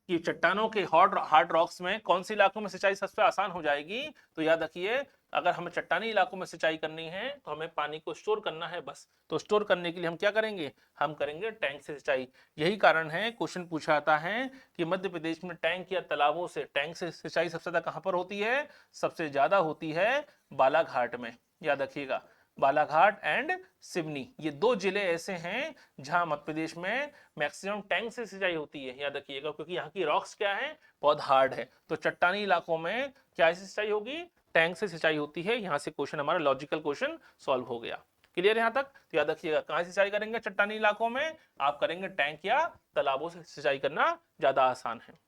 A: कि चट्टानों के हार्ड रॉक्स में कौन से इलाकों में सिंचाई सबसे आसान हो जाएगी, तो याद रखिए अगर हमें चट्टानी इलाकों में सिंचाई करनी है तो हमें पानी को स्टोर करना है बस। तो स्टोर करने के लिए हम क्या करेंगे, हम करेंगे टैंक से सिंचाई। यही कारण है क्वेश्चन पूछा जाता है कि मध्य प्रदेश में टैंक या तालाबों से, टैंक से सिंचाई सबसे ज्यादा कहां पर होती है, सबसे ज्यादा होती है बालाघाट में, याद रखिएगा। बालाघाट एंड सिवनी, ये दो जिले ऐसे हैं जहां मध्य प्रदेश में मैक्सिमम टैंक से सिंचाई होती है, याद रखिएगा, क्योंकि यहाँ की रॉक्स क्या है, बहुत हार्ड है। तो चट्टानी इलाकों में क्या सिंचाई होगी, टैंक से सिंचाई होती है। यहाँ से क्वेश्चन हमारा लॉजिकल क्वेश्चन सॉल्व हो गया। क्लियर है यहाँ तक, तो याद रखिएगा कहाँ सिंचाई करेंगे चट्टानी इलाकों में, आप करेंगे टैंक या तालाबों से सिंचाई करना ज्यादा आसान है।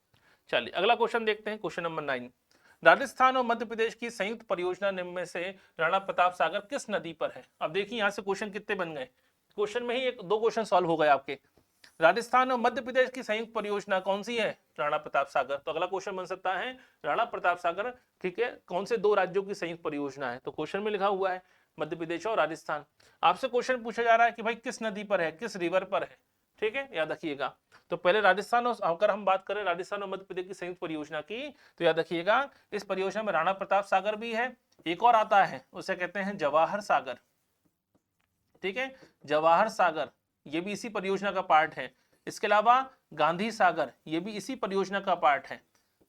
A: चलिए अगला क्वेश्चन देखते हैं, क्वेश्चन नंबर 9। राजस्थान और मध्य प्रदेश की संयुक्त परियोजना निम्न में से राणा प्रताप सागर किस नदी पर है। अब देखिए यहाँ से क्वेश्चन कितने बन गए, क्वेश्चन में ही एक दो क्वेश्चन सॉल्व हो गए आपके। राजस्थान और मध्य प्रदेश की संयुक्त परियोजना कौन सी है, राणा प्रताप सागर। तो अगला क्वेश्चन बन सकता है राणा प्रताप सागर, ठीक है, कौन से दो राज्यों की संयुक्त परियोजना है, तो क्वेश्चन में लिखा हुआ है मध्य प्रदेश और राजस्थान। आपसे क्वेश्चन पूछा जा रहा है कि भाई किस नदी पर है, किस रिवर पर है, ठीक है, याद रखिएगा। तो पहले राजस्थान, और अगर हम बात करें राजस्थान और मध्य प्रदेश की संयुक्त परियोजना की, तो याद रखिएगा इस परियोजना में राणा प्रताप सागर भी है, एक और आता है उसे कहते हैं जवाहर सागर, ठीक है, जवाहर सागर, ये भी इसी परियोजना का पार्ट है। इसके अलावा गांधी सागर, ये भी इसी परियोजना का पार्ट है,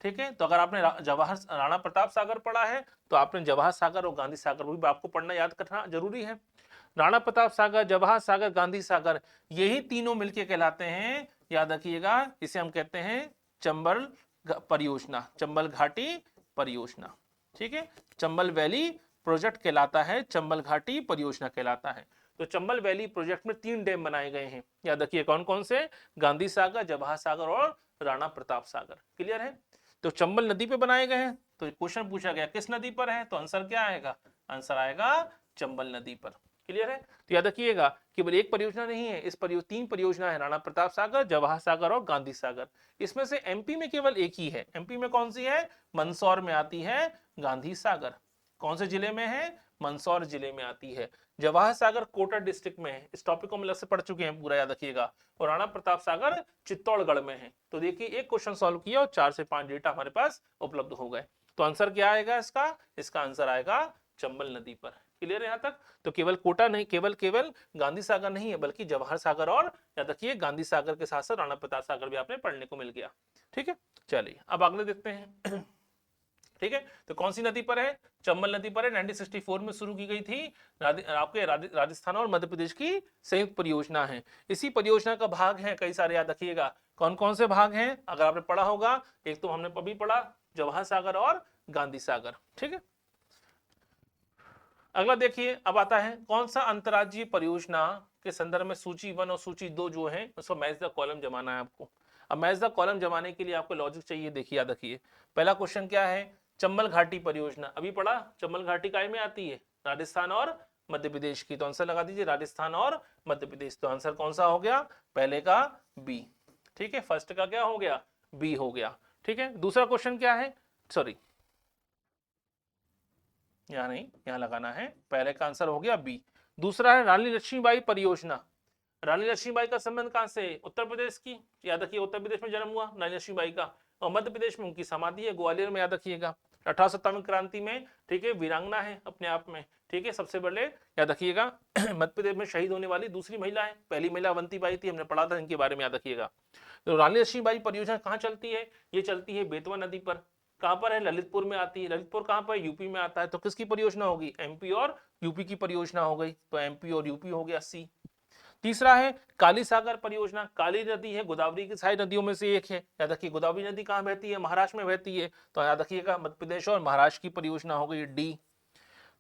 A: ठीक है। तो अगर आपने राणा प्रताप सागर पढ़ा है तो आपने जवाहर सागर और गांधी सागर भी आपको पढ़ना याद करना जरूरी है। राणा प्रताप सागर, जवाहर सागर, गांधी सागर, यही तीनों मिलके कहलाते हैं, याद रखिएगा, इसे हम कहते हैं चंबल परियोजना, चंबल घाटी परियोजना, ठीक है। चंबल वैली प्रोजेक्ट कहलाता है, चंबल घाटी परियोजना कहलाता है। तो चंबल वैली प्रोजेक्ट में 3 डैम बनाए गए हैं, याद रखिए कौन कौन से, गांधी सागर, जवाहर सागर और राणा प्रताप सागर। क्लियर है, तो चंबल नदी पे बनाए गए हैं। तो क्वेश्चन पूछा गया किस नदी पर है, तो आंसर क्या आएगा, आंसर आएगा चंबल नदी पर। क्लियर है, तो याद रखिएगा केवल एक परियोजना नहीं है, इस 3 परियोजना है, राणा प्रताप सागर, जवाहर सागर और गांधी सागर। इसमें से एमपी में केवल एक ही है, एमपी में कौन सी है, मंदसौर में आती है गांधी सागर। कौन से जिले में है, मंदसौर जिले में आती है। जवाहर सागर कोटा डिस्ट्रिक्ट में है, इस टॉपिक को हम अलग से पढ़ चुके हैं पूरा, याद रखिएगा। और राणा प्रताप सागर चित्तौड़गढ़ में है। तो देखिए एक क्वेश्चन सॉल्व किया और 4 से 5 डेटा हमारे पास उपलब्ध हो गए। तो आंसर क्या आएगा इसका, इसका आंसर आएगा चंबल नदी पर। क्लियर है यहाँ तक, तो केवल कोटा नहीं, केवल गांधी सागर नहीं है, बल्कि जवाहर सागर और याद रखिए गांधी सागर के साथ साथ राणा प्रताप सागर भी आपने पढ़ने को मिल गया। ठीक है, चलिए अब अगले देखते हैं। ठीक है, तो कौन सी नदी पर है? चंबल नदी पर है। 1964 में शुरू की गई थी। आपके राजस्थान और मध्य प्रदेश की संयुक्त परियोजना है। इसी परियोजना का भाग है कई सारे, याद रखिएगा कौन कौन से भाग हैं। अगर आपने पढ़ा होगा, एक तो हमने अभी पढ़ा जवाहर सागर और गांधी सागर। ठीक है, अगला देखिए, अब आता है कौन सा अंतर्राज्यीय परियोजना के संदर्भ में सूची 1 और सूची 2 जो है उसको मैच द कॉलम जमाना है आपको। अब मैच द कॉलम जमाने के लिए आपको लॉजिक चाहिए। देखिए, याद रखिए, पहला क्वेश्चन क्या है? चंबल घाटी परियोजना, अभी पढ़ा, चंबल घाटी काय में आती है? राजस्थान और मध्य प्रदेश की। तो आंसर लगा दीजिए राजस्थान और मध्य प्रदेश। तो आंसर कौन सा हो गया? पहले का बी। ठीक है, फर्स्ट का क्या हो गया? बी हो गया। ठीक है, दूसरा क्वेश्चन क्या है? सॉरी, यहाँ नहीं, यहाँ लगाना है। पहले का आंसर हो गया बी। दूसरा है रानी लक्ष्मीबाई परियोजना। रानी लक्ष्मीबाई का संबंध कहां से? उत्तर प्रदेश की। याद रखिए, उत्तर प्रदेश में जन्म हुआ रानी लक्ष्मीबाई का, और मध्य प्रदेश में उनकी समाधि है ग्वालियर में। याद रखिएगा 1857 क्रांति में, ठीक है, वीरांगना है अपने आप में। ठीक है, सबसे पहले याद रखिएगा मध्य प्रदेश में शहीद होने वाली दूसरी महिला है। पहली महिला अवंतीबाई थी, हमने पढ़ा था इनके बारे में, याद रखिएगा। तो रानी लक्ष्मीबाई परियोजना कहाँ चलती है? ये चलती है बेतवा नदी पर। कहां पर है? ललितपुर में आती है। ललितपुर कहां पर? यूपी में आता है। तो किसकी परियोजना होगी? एमपी और यूपी की परियोजना हो गई। तो एमपी और यूपी हो गया सी। तीसरा है काली सागर परियोजना। काली नदी है गोदावरी की सारी नदियों में से एक है। याद रखिए, गोदावरी नदी कहां बहती है? महाराष्ट्र में बहती है। तो याद रखिएगा मध्य प्रदेश और महाराष्ट्र की परियोजना हो गई डी।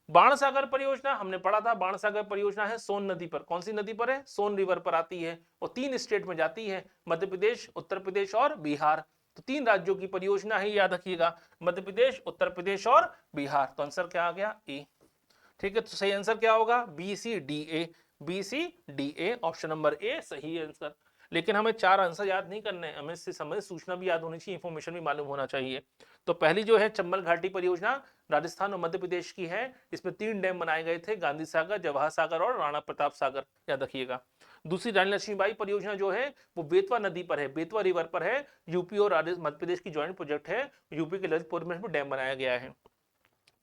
A: बाण सागर परियोजना हमने पढ़ा था। बाण सागर परियोजना है सोन नदी पर। कौन सी नदी पर है? सोन रिवर पर आती है और 3 स्टेट में जाती है, मध्य प्रदेश, उत्तर प्रदेश और बिहार। तो 3 राज्यों की परियोजना है, याद रखिएगा, मध्य प्रदेश, उत्तर प्रदेश और बिहार। तो आंसर क्या आ गया? ए। ठीक है, तो सही आंसर क्या होगा? B C D A. B C D A, option number A सही आंसर। लेकिन हमें 4 आंसर याद नहीं करने, हमें इससे संबंधित सूचना भी याद होनी चाहिए, इंफॉर्मेशन भी मालूम होना चाहिए। तो पहली जो है चंबल घाटी परियोजना राजस्थान और मध्य प्रदेश की है। इसमें 3 डैम बनाए गए थे, गांधी सागर, जवाहर सागर और राणा प्रताप सागर, याद रखिएगा। दूसरी रानी लक्ष्मीबाई परियोजना जो है वो बेतवा नदी पर है, बेतवा रिवर पर है। यूपी और मध्य प्रदेश की ज्वाइंट प्रोजेक्ट है। यूपी के ललितपुर में डैम बनाया गया है।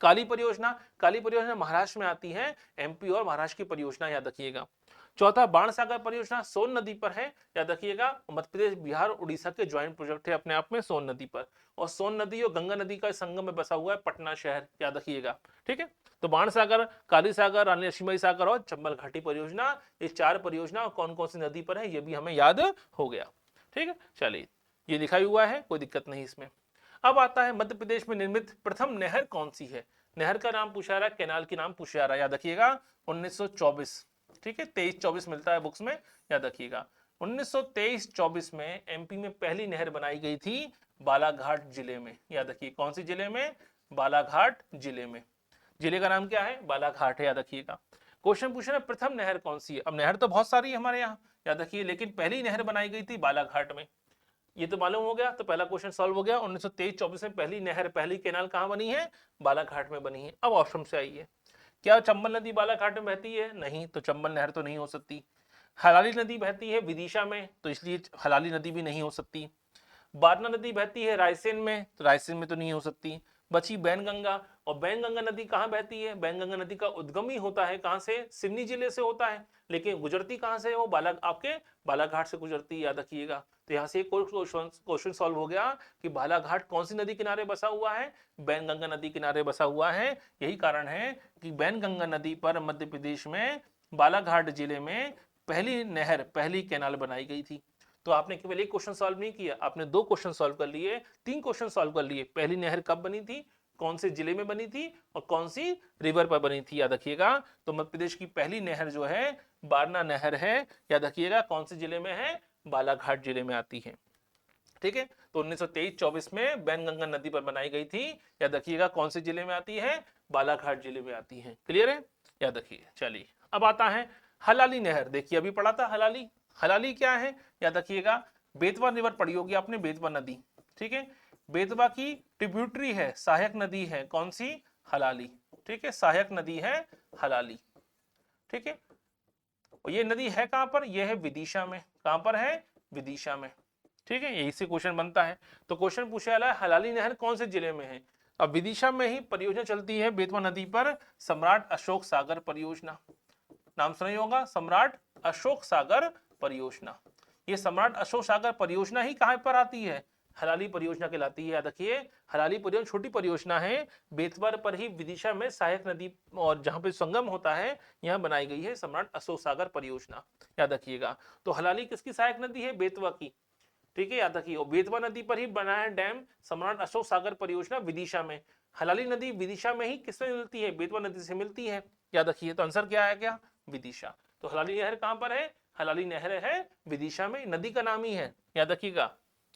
A: काली परियोजना महाराष्ट्र में आती है। एमपी और महाराष्ट्र की परियोजना, याद रखिएगा। चौथा बाण सागर परियोजना सोन नदी पर है, याद रखिएगा। मध्य प्रदेश, बिहार, उड़ीसा के ज्वाइंट प्रोजेक्ट है अपने आप में सोन नदी पर। और सोन नदी और गंगा नदी का संगम में बसा हुआ है पटना शहर, याद रखिएगा। ठीक है, तो बाण सागर, काली सागर, रानी लक्ष्मीबाई सागर और चंबल घाटी परियोजना, ये 4 परियोजना कौन कौन सी नदी पर है ये भी हमें याद हो गया। ठीक है, चलिए, ये लिखा हुआ है, कोई दिक्कत नहीं इसमें। अब आता है मध्य प्रदेश में निर्मित प्रथम नहर कौन सी है? नहर का नाम पूछा रहा है, कैनाल की नाम पूछा रहा है, याद रखिएगा 1924। ठीक है, 23-24 मिलता है बुक्स में, याद रखिएगा। 1923-24 में एमपी में पहली नहर बनाई गई थी बालाघाट जिले में। याद रखिए, कौन सी जिले में? बालाघाट जिले में। जिले का नाम क्या है? बालाघाट है, याद रखिएगा। क्वेश्चन पूछ रहे हैं प्रथम नहर कौन सी है? अब नहर तो बहुत सारी है हमारे यहाँ, याद रखिए, लेकिन पहली नहर बनाई गई थी बालाघाट में। ये तो मालूम हो गया, तो पहला क्वेश्चन सॉल्व हो गया। 1923-24 में पहली नहर, पहली कैनाल कहां बनी है? बालाघाट में बनी है। अब ऑप्शन से आइए, क्या चंबल नदी बालाघाट में बहती है? नहीं, तो चंबल नहर तो नहीं हो सकती। हलाली नदी बहती है विदिशा में, तो इसलिए हलाली नदी भी नहीं हो सकती। बारना नदी बहती है रायसेन में, तो रायसेन में तो नहीं हो सकती। बची बैनगंगा, और बैनगंगा नदी कहाँ बहती है? बैनगंगा नदी का उद्गम ही होता है कहाँ से? सिवनी जिले से होता है, लेकिन गुजरती कहाँ से? वो आपके बालाघाट से गुजरती, याद रखिएगा। तो यहाँ से एक क्वेश्चन सॉल्व हो गया कि बालाघाट कौन सी नदी किनारे बसा हुआ है? बैनगंगा नदी किनारे बसा हुआ है। यही कारण है कि बैनगंगा नदी पर मध्य प्रदेश में बालाघाट जिले में पहली नहर, पहली कैनाल बनाई गई थी। तो आपने केवल एक क्वेश्चन सॉल्व नहीं किया, आपने 2 क्वेश्चन सॉल्व कर लिए, 3 क्वेश्चन सॉल्व कर लिए। पहली नहर कब बनी थी, कौन से जिले में बनी थी, और कौन सी रिवर पर बनी थी, याद रखिएगा। तो मध्य प्रदेश की पहली नहर जो है बारना नहर है, याद रखिएगा। कौन से जिले में है? बालाघाट जिले में आती है। ठीक है, तो 1923-24 में बैनगंगा नदी पर बनाई गई थी, याद रखिएगा। कौन से जिले में आती है? बालाघाट जिले में आती है। क्लियर है, याद रखिए। चलिए, अब आता है हलाली नहर। देखिए, अभी पढ़ा था हलाली। हलाली क्या है? याद रखिएगा, बेतवा रिवर पढ़ी होगी आपने, बेतवा नदी। ठीक है, बेतवा की ट्रिब्यूटरी है, सहायक नदी है, कौन सी? हलाली। ठीक है, सहायक नदी है हलाली। ठीक है, और ये नदी है कहां पर? यह है विदिशा में। कहां पर है? विदिशा में। ठीक है, यही से क्वेश्चन बनता है। तो क्वेश्चन पूछा है हलाली नहर कौन से जिले में है? अब विदिशा में ही परियोजना चलती है बेतवा नदी पर, सम्राट अशोक सागर परियोजना। नाम सुना ही होगा, सम्राट अशोक सागर परियोजना। ये सम्राट अशोक सागर परियोजना ही कहां पर आती है? हलाली परियोजना कहलाती है। याद रखिए, हलाली परियोजना छोटी परियोजना है, बेतवा पर ही विदिशा में सहायक नदी और जहां पे संगम होता है यहां बनाई गई है सम्राट अशोक सागर परियोजना। याद रखिएगा, तो हलाली किसकी सहायक नदी है? बेतवा की। ठीक है, याद रखिए, बेतवा नदी पर ही बना है डैम सम्राट अशोक सागर परियोजना विदिशा में। हलाली नदी विदिशा में ही किससे मिलती है? बेतवा नदी से मिलती है। याद रखिए, तो आंसर क्या है? क्या? विदिशा। तो हलाली नहर कहां पर है? हलाली नहर है विदिशा में, नदी का नाम ही है। याद रखिएगा,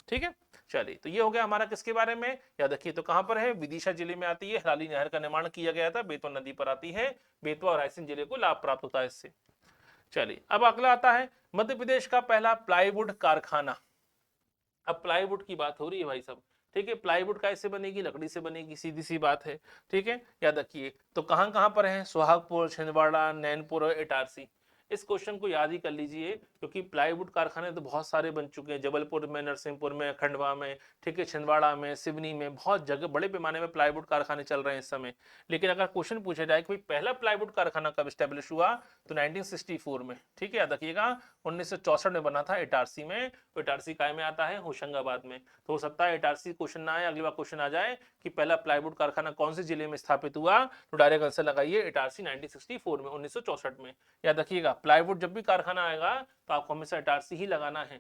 A: ठीक है। चलिए, तो ये हो गया हमारा किसके बारे में। याद रखिए, तो कहां पर है? विदिशा जिले में आती है। हलाली नहर का निर्माण किया गया था, बेतवा नदी पर आती है। बेतवा और रायसेन जिले को लाभ प्राप्त होता है इससे। चलिए, अब अगला आता है मध्य प्रदेश का पहला प्लाईवुड कारखाना। अब प्लाईवुड की बात हो रही है भाई साहब, ठीक है। प्लाईवुड कैसे बनेगी? लकड़ी से बनेगी, सीधी सी बात है, ठीक है। याद रखिए, तो कहां कहां पर है? सुहागपुर, छिंदवाड़ा, नैनपुर और इटारसी। इस क्वेश्चन को याद ही कर लीजिए, क्योंकि प्लाईवुड कारखाने तो बहुत सारे बन चुके हैं, जबलपुर में, नरसिंहपुर में, खंडवा में, ठीक है, छिंदवाड़ा में, सिवनी में, बहुत जगह बड़े पैमाने में प्लाईवुड कारखाने चल रहे हैं इस समय। लेकिन अगर क्वेश्चन पूछा जाए कि भाई पहला प्लाईवुड कारखाना कब स्टैब्लिश हुआ, तो 1964 में, ठीक है। याद रखिएगा, 1964 में बना था इटारसी में। तो इटारसी काय में आता है? होशंगाबाद में। तो हो सकता है इटारसी क्वेश्चन ना आए, अगली बार क्वेश्चन आ जाए कि पहला प्लाईवुड कारखाना कौन से जिले में स्थापित हुआ, तो डायरेक्ट आंसर लगाइए इटारसी 1964 में, 1964 में। याद रखिएगा, प्लाईवुड जब भी कारखाना आएगा तो आपको हमेशा इटारसी ही लगाना है,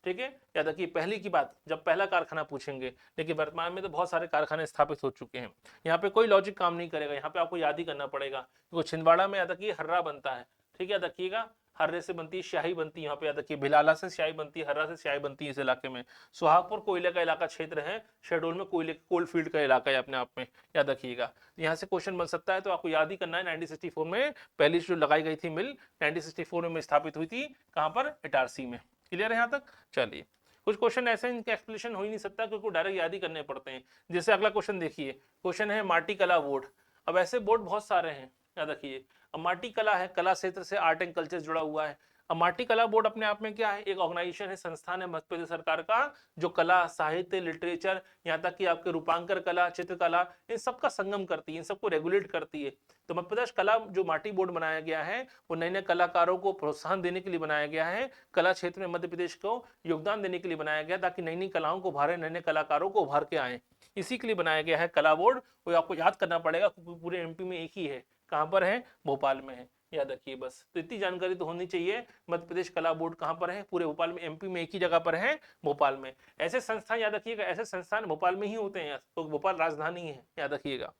A: ठीक है। याद रखिए, पहली की बात जब पहला कारखाना पूछेंगे, लेकिन वर्तमान में तो बहुत सारे कारखाने स्थापित हो चुके हैं। यहाँ पे कोई लॉजिक काम नहीं करेगा, यहाँ पे आपको याद ही करना पड़ेगा। क्योंकि छिंदवाड़ा में याद रखिए हर्रा बनता है, ठीक है। याद रखिएगा, हर्रे से बनती है स्याही बनती है यहाँ पे। याद रखिए, भिलाला से स्याही बनती है, हर्रा से स्याही बनती है इस इलाके में। सुहागपुर कोयले का इलाका क्षेत्र है, शहडोल में कोयले कोल फील्ड का इलाका है अपने आप में। याद रखिएगा, यहाँ से क्वेश्चन बन सकता है, तो आपको याद ही करना है 1964 में पहली जो लगाई गई थी मिल, 1964 में स्थापित हुई थी। कहां पर? इटारसी में। क्लियर है यहाँ तक? चलिए, कुछ क्वेश्चन ऐसे इनका एक्सप्लेनेशन हो ही नहीं सकता, क्योंकि डायरेक्ट याद ही करने पड़ते हैं। जैसे अगला क्वेश्चन देखिए, क्वेश्चन है माटी कला बोर्ड। अब ऐसे बोर्ड बहुत सारे हैं, याद रखिए। अब माटी कला है, कला क्षेत्र से आर्ट एंड कल्चर जुड़ा हुआ है। अब माटी कला बोर्ड अपने आप में क्या है? एक ऑर्गेनाइजेशन है, संस्थान है मध्य प्रदेश सरकार का, जो कला, साहित्य, लिटरेचर, यहाँ तक कि आपके रूपांकर कला, चित्रकला, इन सबका संगम करती है, इन सबको रेगुलेट करती है। तो मध्य प्रदेश कला जो माटी बोर्ड बनाया गया है, वो नए नए कलाकारों को प्रोत्साहन देने के लिए बनाया गया है। कला क्षेत्र में मध्य प्रदेश को योगदान देने के लिए बनाया गया, ताकि नई नई कलाओं को उभारे, नए नए कलाकारों को उभार के आए। इसी के लिए बनाया गया है कला बोर्ड। वो आपको याद करना पड़ेगा, क्योंकि पूरे एमपी में एक ही है। कहां पर है? भोपाल में है। याद रखिए, बस तो इतनी जानकारी तो होनी चाहिए। मध्य प्रदेश कला बोर्ड कहां पर है? पूरे भोपाल में, एमपी में एक ही जगह पर है, भोपाल में। ऐसे संस्थान याद रखिएगा, ऐसे संस्थान भोपाल में ही होते हैं, तो भोपाल राजधानी है, याद रखिएगा,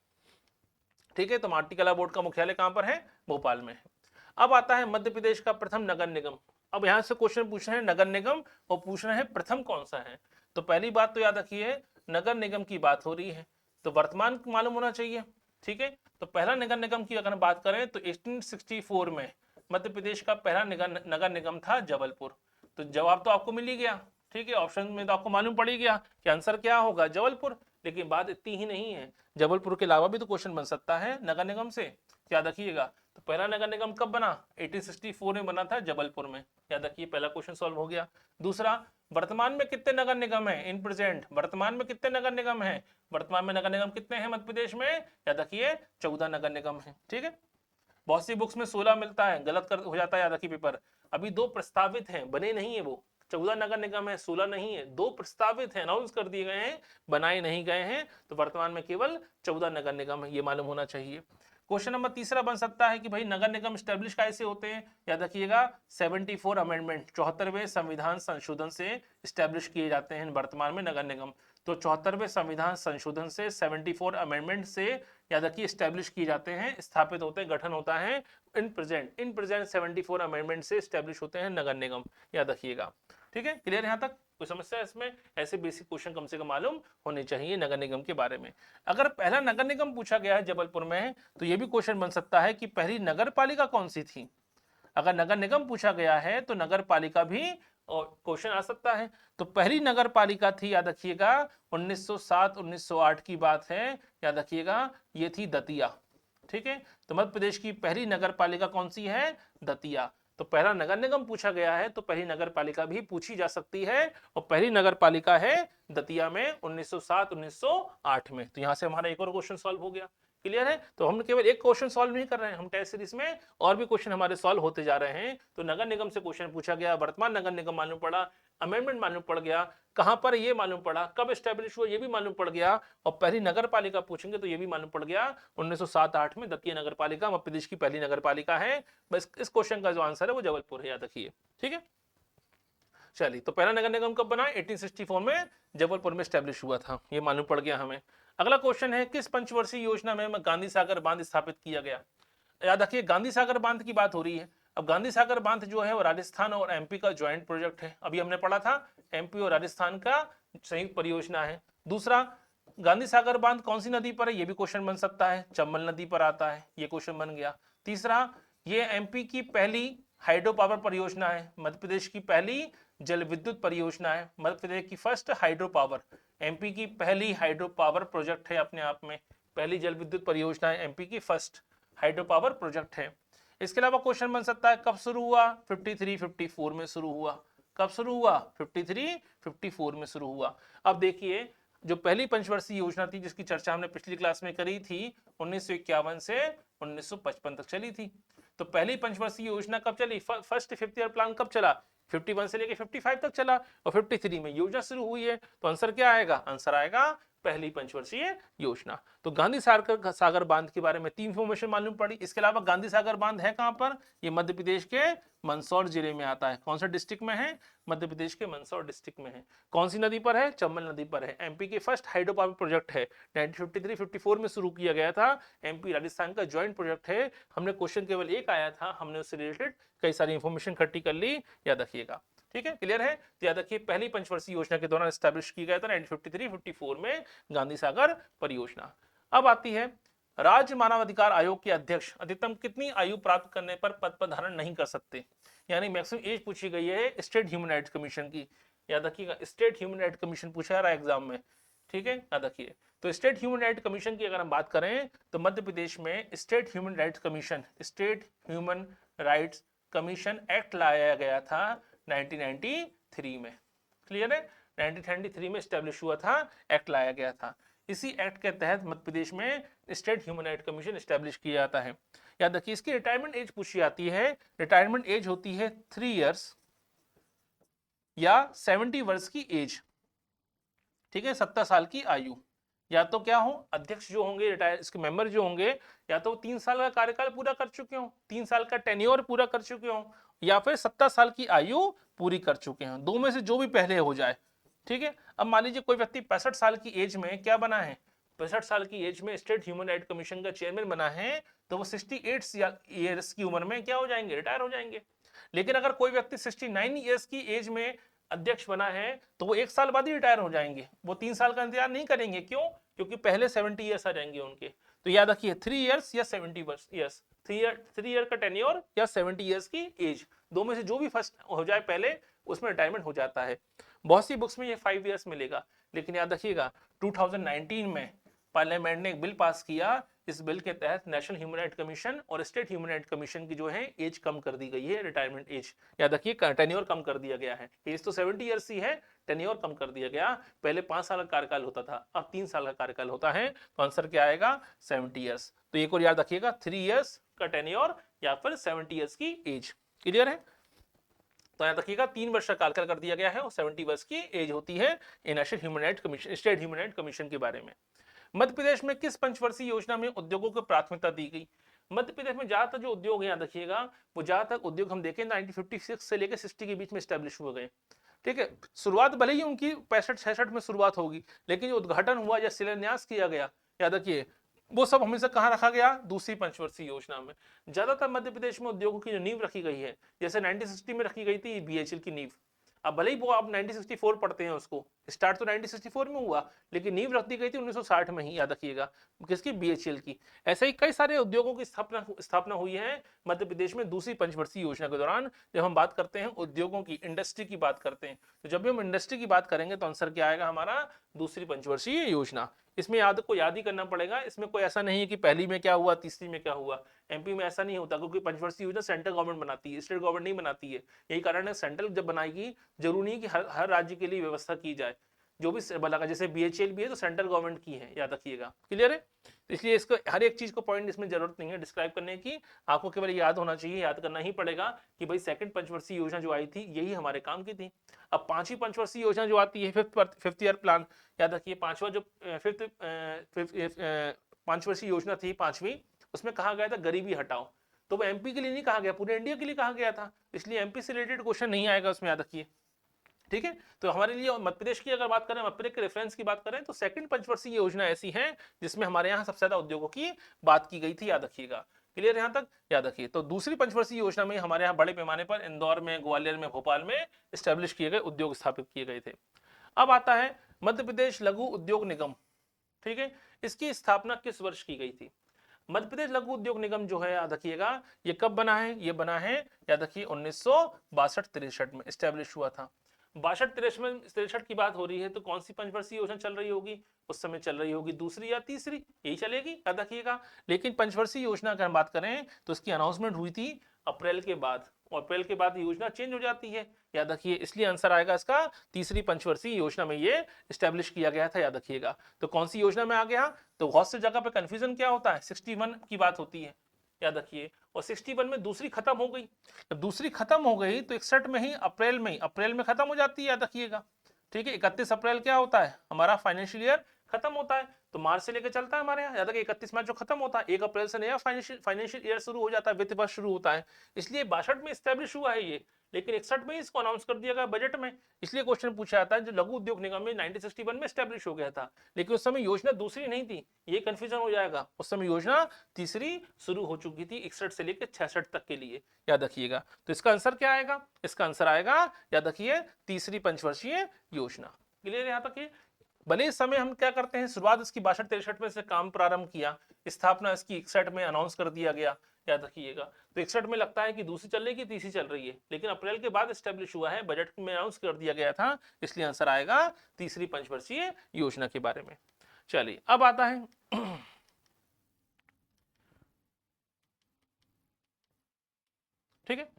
A: ठीक है। तो माटी कला बोर्ड का मुख्यालय कहां पर है? भोपाल में। अब आता है मध्य प्रदेश का प्रथम नगर निगम। अब यहां से क्वेश्चन पूछ रहे हैं नगर निगम, और पूछ रहे हैं प्रथम कौन सा है। तो पहली बात तो याद रखिए, नगर निगम की बात हो रही है, तो वर्तमान मालूम होना चाहिए, ठीक है। तो पहला नगर निगम की अगर बात करें तो 1864 में मध्य प्रदेश का पहला नगर निगम था जबलपुर। तो जवाब तो आपको मिल ही गया, ठीक है। ऑप्शन में तो आपको मालूम पड़ ही गया कि आंसर क्या होगा? जबलपुर। लेकिन बात इतनी ही नहीं है, जबलपुर के अलावा भी तो क्वेश्चन बन सकता है नगर निगम से, याद रखिएगा। तो पहला नगर निगम कब बना? 1864 में बना था जबलपुर में। याद रखिए, पहला क्वेश्चन सॉल्व हो गया। दूसरा, वर्तमान में कितने नगर निगम है? इन प्रेजेंट वर्तमान में कितने नगर निगम है? वर्तमान में नगर निगम कितने हैं मध्य प्रदेश में? याद रखिए, 14 नगर निगम है, ठीक है। बहुत सी बुक्स में 16 मिलता है, गलत कर हो जाता है, याद रखिए पेपर। अभी 2 प्रस्तावित हैं, बने नहीं है। वो 14 नगर निगम है, 16 नहीं है, 2 प्रस्तावित हैं, अनाउंस कर दिए गए हैं, बनाए नहीं गए हैं। तो वर्तमान में केवल 14 नगर निगम है, ये मालूम होना चाहिए। क्वेश्चन नंबर तीसरा बन सकता है कि भाई नगर निगम स्टैब्लिश कैसे होते हैं? याद रखिएगा, 74 अमेंडमेंट, 74वें संविधान संशोधन से स्टैब्लिश किए जाते हैं वर्तमान में नगर निगम। तो 74वें संविधान संशोधन से, 74 अमेंडमेंट से, याद रखिए, स्टैब्लिश किए जाते हैं, स्थापित होते हैं, गठन होता है। इन प्रेजेंट 74 अमेंडमेंट से स्टैब्लिश होते हैं नगर निगम, याद रखिएगा, ठीक है। क्लियर यहाँ तक? कोई समस्या है इसमें? ऐसे बेसिक क्वेश्चन कम से कम मालूम होने चाहिए नगर निगम के बारे में। अगर पहला नगर निगम पूछा गया है जबलपुर में, तो ये भी क्वेश्चन बन सकता है कि पहली नगर पालिका कौन सी थी। अगर नगर निगम पूछा गया है तो नगर पालिका भी क्वेश्चन आ सकता है। तो पहली नगर पालिका थी, याद रखिएगा, 1907-1908 की बात है, याद रखिएगा, ये थी दतिया, ठीक है। तो मध्य प्रदेश की पहली नगर पालिका कौन सी है? दतिया। तो पहला नगर निगम पूछा गया है, तो पहली नगर पालिका भी पूछी जा सकती है, और पहली नगर पालिका है दतिया में 1907-1908 में। तो यहां से हमारा एक और क्वेश्चन सॉल्व हो गया। क्लियर है? तो हम केवल एक क्वेश्चन सॉल्व नहीं कर रहे हैं, हम टेस्ट सीरीज में और भी क्वेश्चन हमारे सॉल्व होते जा रहे हैं। तो नगर निगम से क्वेश्चन पूछा गया, वर्तमान नगर निगम मालूम पड़ा, अमेंडमेंट मालूम पड़ गया, कहां पर ये मालूम पड़ा, कब एस्टेब्लिश हुआ ये भी मालूम पड़ गया, और पहली नगर पालिका पूछेंगे तो ये भी मालूम पड़ गया 1907-8 में दतिया नगर पालिका मध्य प्रदेश की पहली नगर पालिका है। बस इस क्वेश्चन का जो आंसर है वो जबलपुर है, याद रखिए। ठीक है, चलिए, तो पहला नगर निगम कब बना? 1864 में जबलपुर में स्टैब्लिश हुआ था, ये मालूम पड़ गया हमें। अगला क्वेश्चन है, किस पंचवर्षीय योजना में गांधी सागर बांध स्थापित किया गया? याद रखिए, गांधी सागर बांध की बात हो रही है। अब गांधी सागर बांध जो है वो राजस्थान और एमपी का ज्वाइंट प्रोजेक्ट है, अभी हमने पढ़ा था, एमपी और राजस्थान का संयुक्त परियोजना है। दूसरा, गांधी सागर बांध कौन सी नदी पर है, ये भी क्वेश्चन बन सकता है, चंबल नदी पर आता है, ये क्वेश्चन बन गया। तीसरा, ये एमपी की पहली हाइड्रो पावर परियोजना है, मध्य प्रदेश की पहली जल विद्युत परियोजना है, मध्य प्रदेश की फर्स्ट हाइड्रो पावर, एमपी की पहली हाइड्रो पावर प्रोजेक्ट है, अपने आप में पहली जल विद्युत परियोजना है, एमपी की फर्स्ट हाइड्रो पावर प्रोजेक्ट है। इसके अलावा क्वेश्चन बन सकता है, कब शुरू हुआ? 53-54 में शुरू हुआ। कब शुरू हुआ? 53-54 में शुरू हुआ। अब देखिए, जो पहली पंचवर्षीय योजना थी जिसकी चर्चा हमने पिछली क्लास में करी थी, 1951 से 1955 तक चली थी। तो पहली पंचवर्षीय योजना कब चली? फर्स्ट 5th ईयर प्लान कब चला? 51 से लेके 55 तक चला, और 53 में योजना शुरू हुई है। तो आंसर क्या आएगा? आंसर आएगा पहली पंचवर्षीय योजना। तो गांधी सागर बांध के बारे में 3 इंफॉर्मेशन मालूम पड़ी। इसके अलावा गांधी सागर बांध है कहां पर? ये मध्य प्रदेश के मंदसौर जिले में आता है। कौन सा डिस्ट्रिक्ट में है? मध्य प्रदेश के मंदसौर डिस्ट्रिक्ट में है। कौन सी नदी पर है? चंबल नदी पर है। एमपी के फर्स्ट हाइड्रो पावर प्रोजेक्ट है, 1953-54 में शुरू किया गया था। एमपी राजस्थान का ज्वाइंट प्रोजेक्ट है। हमने क्वेश्चन केवल एक आया था, हमने उससे रिलेटेड कई सारी इंफॉर्मेशन इकट्ठी कर ली, याद रखिएगा। ठीक है, क्लियर है? तो याद रखिए, पहली पंचवर्षीय योजना के दौरान एस्टैब्लिश किया गया था 1953-54 में गांधी सागर परियोजना। अब आती है, राज्य मानवाधिकार आयोग के अध्यक्ष अधिकतम कितनी आयु प्राप्त करने पर पद पर धारण नहीं कर सकते? यानी मैक्सिमम एज पूछी गई है स्टेट ह्यूमन राइट्स कमीशन की, याद रखिएगा, स्टेट ह्यूमन राइट्स कमीशन पूछा रहा है एग्जाम में। ठीक है, याद रखिए। तो स्टेट ह्यूमन राइट्स कमीशन की अगर हम बात करें तो मध्य प्रदेश में state human rights commission, state human rights commission act लाया गया था 1993 में। क्लियर है? 1993 में स्टैब्लिश हुआ था, एक्ट लाया गया था। इसी एक्ट के तहत मध्य प्रदेश में state human right commission establish किया जाता है। याद रखिए, इसकी रिटायरमेंट एज पूछी जाती है। रिटायरमेंट एज होती है 3 इयर्स या 70 वर्ष की एज। ठीक है, 70 साल की आयु। या तो क्या हो, अध्यक्ष जो होंगे, रिटायर इसके मेंबर जो होंगे, या तो 3 साल का कार्यकाल पूरा कर चुके हो, 3 साल का टेन्योर पूरा कर चुके हो, या फिर 70 साल की आयु पूरी कर चुके हैं। दो में से जो भी पहले हो जाए। ठीक है, अब मान लीजिए कोई व्यक्ति 65 साल की एज में क्या बना है, 65 साल की एज में स्टेट ह्यूमन राइट कमीशन का चेयरमैन बना है, तो वो 68 ईयर्स की उम्र में क्या हो जाएंगे? रिटायर हो जाएंगे। लेकिन अगर कोई व्यक्ति 69 ईयर्स की एज में अध्यक्ष बना है तो वो 1 साल बाद ही रिटायर हो जाएंगे, वो 3 साल का इंतजार नहीं करेंगे। क्यों? क्योंकि पहले 70 ईयर्स आ जाएंगे उनके। तो याद रखिए, 3 इयर्स या 70 ईयर्स, 3 ईयर का टेन्योर या 70 ईयर्स की एज, दो में से जो भी फर्स्ट हो जाए पहले, उसमें रिटायरमेंट हो जाता है। बहुत सी बुक्स में ये 5 इयर्स मिलेगा, लेकिन याद रखिएगा 2019 में पार्लियामेंट ने एक बिल पास किया। इस बिल के तहत नेशनल ह्यूमन राइट कमीशन और स्टेट ह्यूमन राइट कमीशन की जो है एज कम कर दी गई है, रिटायरमेंट एज। याद रखिए, टेन्योर कम कर दिया गया है। एज तो 70 ईयर्स ही है, टेन्योर कम कर दिया गया। पहले 5 साल का कार्यकाल होता था, अब 3 साल का कार्यकाल होता है। तो आंसर क्या आएगा? 70 ईयर्स। तो एक और याद रखिएगा, 3 इयर्स का टेन्योर या फिर 70 ईयर्स की एज। क्लियर है? तो याद रखिएगा, 3 वर्ष का कार्यकाल कर दिया गया है और 70 वर्ष की एज होती है national human right commission, state human right commission के बारे में। मध्य प्रदेश में किस पंचवर्षीय योजना में उद्योगों को प्राथमिकता दी गई? मध्य प्रदेश में ज्यादातर जो उद्योग है, याद रखिएगा, वो ज्यादातर उद्योग हम देखें 1956 से लेकर 60 के बीच में स्टैब्लिश हुए गए। ठीक है, शुरुआत भले ही उनकी 65-66 में शुरुआत होगी, लेकिन जो उद्घाटन हुआ या शिलान्यास किया गया, याद रखिए, वो सब हमेशा कहाँ रखा गया? दूसरी पंचवर्षीय योजना में। ज्यादातर मध्य प्रदेश में उद्योगों की जो नींव रखी गई है, जैसे 1960 में रखी गई थी बीएचईएल की नींव। अब भले ही वो आप 1964 पढ़ते हैं, उसको स्टार्ट तो 1964 में हुआ, लेकिन नींव रख दी गई थी 1960 में ही, याद रखिएगा, किसकी? बीएचईएल की। ऐसे ही कई सारे उद्योगों की स्थापना हुई है मध्य प्रदेश में दूसरी पंचवर्षीय योजना के दौरान। जब हम बात करते हैं उद्योगों की, इंडस्ट्री की बात करते हैं, तो जब भी हम इंडस्ट्री की बात करेंगे तो आंसर क्या आएगा हमारा? दूसरी पंचवर्षीय योजना। इसमें याद ही करना पड़ेगा, इसमें कोई ऐसा नहीं है कि पहली में क्या हुआ, तीसरी में क्या हुआ। एमपी में ऐसा नहीं होता, क्योंकि पंचवर्षीय योजना सेंट्रल गवर्नमेंट बनाती है, स्टेट गवर्नमेंट नहीं बनाती है। यही कारण है, सेंट्रल जब बनाएगी, जरूरी नहीं कि हर राज्य के लिए व्यवस्था की जाए। जो भी लगा, जैसे BHEL भी है तो सेंट्रल गवर्नमेंट की है, याद रखिएगा। क्लियर है? तो इसलिए इसको हर एक चीज को पॉइंट इसमें जरूरत नहीं है डिस्क्राइब करने की, आपको केवल याद होना चाहिए, याद करना ही पड़ेगा कि भाई सेकंड पंचवर्षीय योजना जो आई थी यही हमारे काम की थी। अब पांचवी पंचवर्षीय योजना जो आती है, फिफ्थ ईयर प्लान, याद रखिए पांचवा जो पंचवर्षीय योजना थी पांचवी, उसमें कहा गया था गरीबी हटाओ, तो वो MP के लिए नहीं कहा गया, पूरे इंडिया के लिए कहा गया था, इसलिए MP से रिलेटेड क्वेश्चन नहीं आएगा उसमें, याद रखिए। ठीक है, तो हमारे लिए मध्य प्रदेश की अगर बात करें, मध्य प्रदेश के रेफरेंस की बात करें, तो सेकंड पंचवर्षीय योजना ऐसी है जिसमें हमारे यहाँ सबसे ज्यादा उद्योगों की बात की गई थी, याद रखिएगा। क्लियर यहाँ तक? याद रखिए। तो दूसरी पंचवर्षीय योजना में हमारे यहाँ बड़े पैमाने पर इंदौर में, ग्वालियर में, भोपाल में स्टैब्लिश किए गए उद्योग स्थापित किए गए थे। अब आता है मध्य प्रदेश लघु उद्योग निगम। ठीक है, इसकी स्थापना किस वर्ष की गई थी? मध्य प्रदेश लघु उद्योग निगम जो है, याद रखिएगा, ये कब बना है? ये बना है, याद रखिए, 1962-63 में स्टैब्लिश हुआ था। 62-63 की बात हो रही है, तो कौन सी पंचवर्षीय योजना चल रही होगी? उस समय चल रही होगी दूसरी या तीसरी, यही चलेगी, याद रखिएगा। लेकिन पंचवर्षीय योजना की हम बात करें तो इसकी अनाउंसमेंट हुई थी अप्रैल के बाद, और अप्रैल के बाद योजना चेंज हो जाती है, याद रखिए। इसलिए आंसर आएगा इसका तीसरी पंचवर्षीय योजना में ये स्टैब्लिश किया गया था, याद रखिएगा। तो कौन सी योजना में आ गया? तो बहुत सी जगह पे कंफ्यूजन क्या होता है, 61 की बात होती है, याद रखिए, और 61 में दूसरी खत्म हो गई। जब दूसरी खत्म हो गई तो 61 में ही अप्रैल में खत्म हो जाती है, याद रखिएगा। ठीक है, 31 अप्रैल क्या होता है? हमारा फाइनेंशियल ईयर खत्म होता है, तो मार्च से लेकर चलता है हमारे यहाँ, याद रखिए 31 मार्च जो खत्म होता है, 1 अप्रैल से नया फाइनेंशियल ईयर शुरू हो जाता है, वित्त वर्ष शुरू होता है। इसलिए 62 में स्टैब्लिश हुआ है ये, लेकिन 61 में इसको अनाउंस कर दिया गया बजट में। इसलिए क्वेश्चन पूछा जाता है जो लघु उद्योग निगम में 1961 में स्टैब्लिश हो गया था, लेकिन उस समय योजना दूसरी नहीं थी, ये कंफ्यूजन हो जाएगा। उस समय योजना तीसरी शुरू हो चुकी थी 61 से लेकर 66 तक के लिए, याद रखिएगा। तो इसका आंसर क्या आएगा? इसका आंसर आएगा, याद रखिए, तीसरी पंचवर्षीय योजना। क्लियर है यहाँ तक? ये भले इस समय हम क्या करते हैं, शुरुआत इसकी 62-63 में से काम प्रारंभ किया, स्थापना इसकी 61 में अनाउंस कर दिया गया, याद रखिएगा। तो 61 में लगता है कि दूसरी चल रही है कि तीसरी चल रही है, लेकिन अप्रैल के बाद स्टैब्लिश हुआ है, बजट में अनाउंस कर दिया गया था, इसलिए आंसर आएगा तीसरी पंचवर्षीय योजना के बारे में। चलिए अब आता है ठीक है,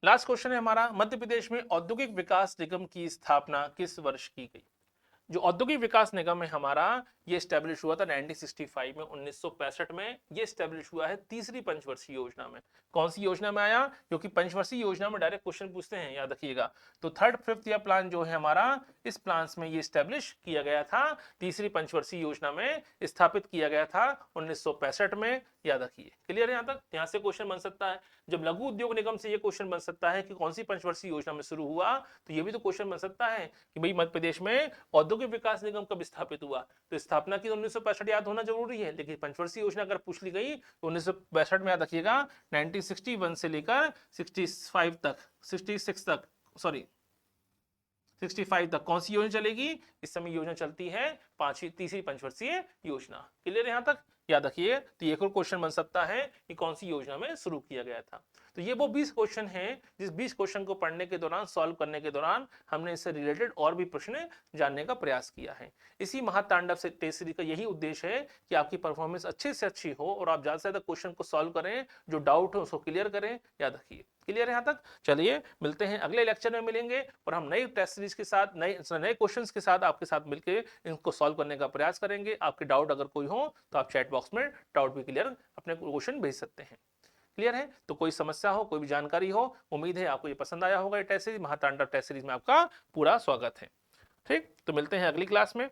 A: लास्ट क्वेश्चन है हमारा, मध्य प्रदेश में औद्योगिक विकास निगम की स्थापना किस वर्ष की गई? जो औद्योगिक विकास निगम है हमारा, ये स्टैब्लिश हुआ था 1965 में, 1965 में ये स्टैब्लिश हुआ है तीसरी पंचवर्षीय योजना में। कौन सी योजना में आया? क्योंकि पंचवर्षीय योजना में डायरेक्ट क्वेश्चन पूछते हैं, याद रखिएगा। तो थर्ड फिफ्थ ईयर प्लान जो है हमारा, इस प्लान में ये स्टैब्लिश किया गया था, तीसरी पंचवर्षीय योजना में स्थापित किया गया था 1965 में, याद रखिए। क्लियर है यहाँ तक? यहाँ से क्वेश्चन बन सकता है, जब लघु उद्योग निगम से ये क्वेश्चन बन सकता है कि कौन सी पंचवर्षीय योजना में शुरू हुआ, तो ये भी तो क्वेश्चन बन सकता है कि भाई मध्य प्रदेश में औद्योगिक विकास निगम कब स्थापित हुआ। तो स्थापना की 1965 याद होना जरूरी है, लेकिन पंचवर्षीय योजना अगर पूछ ली गई तो 1965 में, याद रखिएगा, 1961 से लेकर 65 तक, 66 तक, सॉरी 65 तक कौन सी योजना चलेगी? इस समय योजना चलती है तीसरी पंचवर्षीय योजना। क्लियर है यहाँ तक? याद रखिए। तो ये क्वेश्चन बन सकता है कि कौन सी योजना में शुरू किया गया था। तो ये वो 20 क्वेश्चन हैं, जिस 20 क्वेश्चन को पढ़ने के दौरान, सॉल्व करने के दौरान हमने इससे रिलेटेड और भी प्रश्न जानने का प्रयास किया है। इसी महातांडव से टेस्ट सीरीज का यही उद्देश्य है कि आपकी परफॉर्मेंस अच्छी से अच्छी हो और आप ज्यादा से ज्यादा क्वेश्चन को सॉल्व करें, जो डाउट हो उसको क्लियर करें। याद रखिए। क्लियर है यहाँ तक? चलिए मिलते हैं अगले लेक्चर में, मिलेंगे और हम नई टेस्ट सीरीज के साथ, नए क्वेश्चंस के साथ आपके साथ मिलकर इनको सॉल्व करने का प्रयास करेंगे। आपके डाउट अगर कोई हो तो आप चैट बॉक्स में डाउट भी क्लियर अपने क्वेश्चन भेज सकते हैं। क्लियर है? तो कोई समस्या हो, कोई भी जानकारी हो, उम्मीद है आपको ये पसंद आया होगा। ये टेस्ट सीरीज, महातांडव टेस्ट सीरीज में आपका पूरा स्वागत है। ठीक, तो मिलते हैं अगली क्लास में।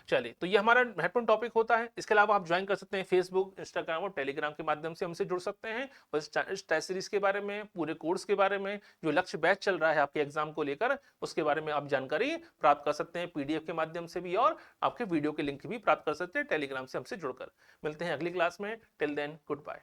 A: चलिए, तो ये हमारा महत्वपूर्ण टॉपिक होता है। इसके अलावा आप ज्वाइन कर सकते हैं फेसबुक, इंस्टाग्राम और टेलीग्राम के माध्यम से हमसे जुड़ सकते हैं और इस टेस्ट सीरीज के बारे में, पूरे कोर्स के बारे में, जो लक्ष्य बैच चल रहा है आपके एग्जाम को लेकर, उसके बारे में आप जानकारी प्राप्त कर सकते हैं PDF के माध्यम से भी, और आपके वीडियो के लिंक भी प्राप्त कर सकते हैं टेलीग्राम से हमसे जुड़कर। मिलते हैं अगली क्लास में। Till then, good bye.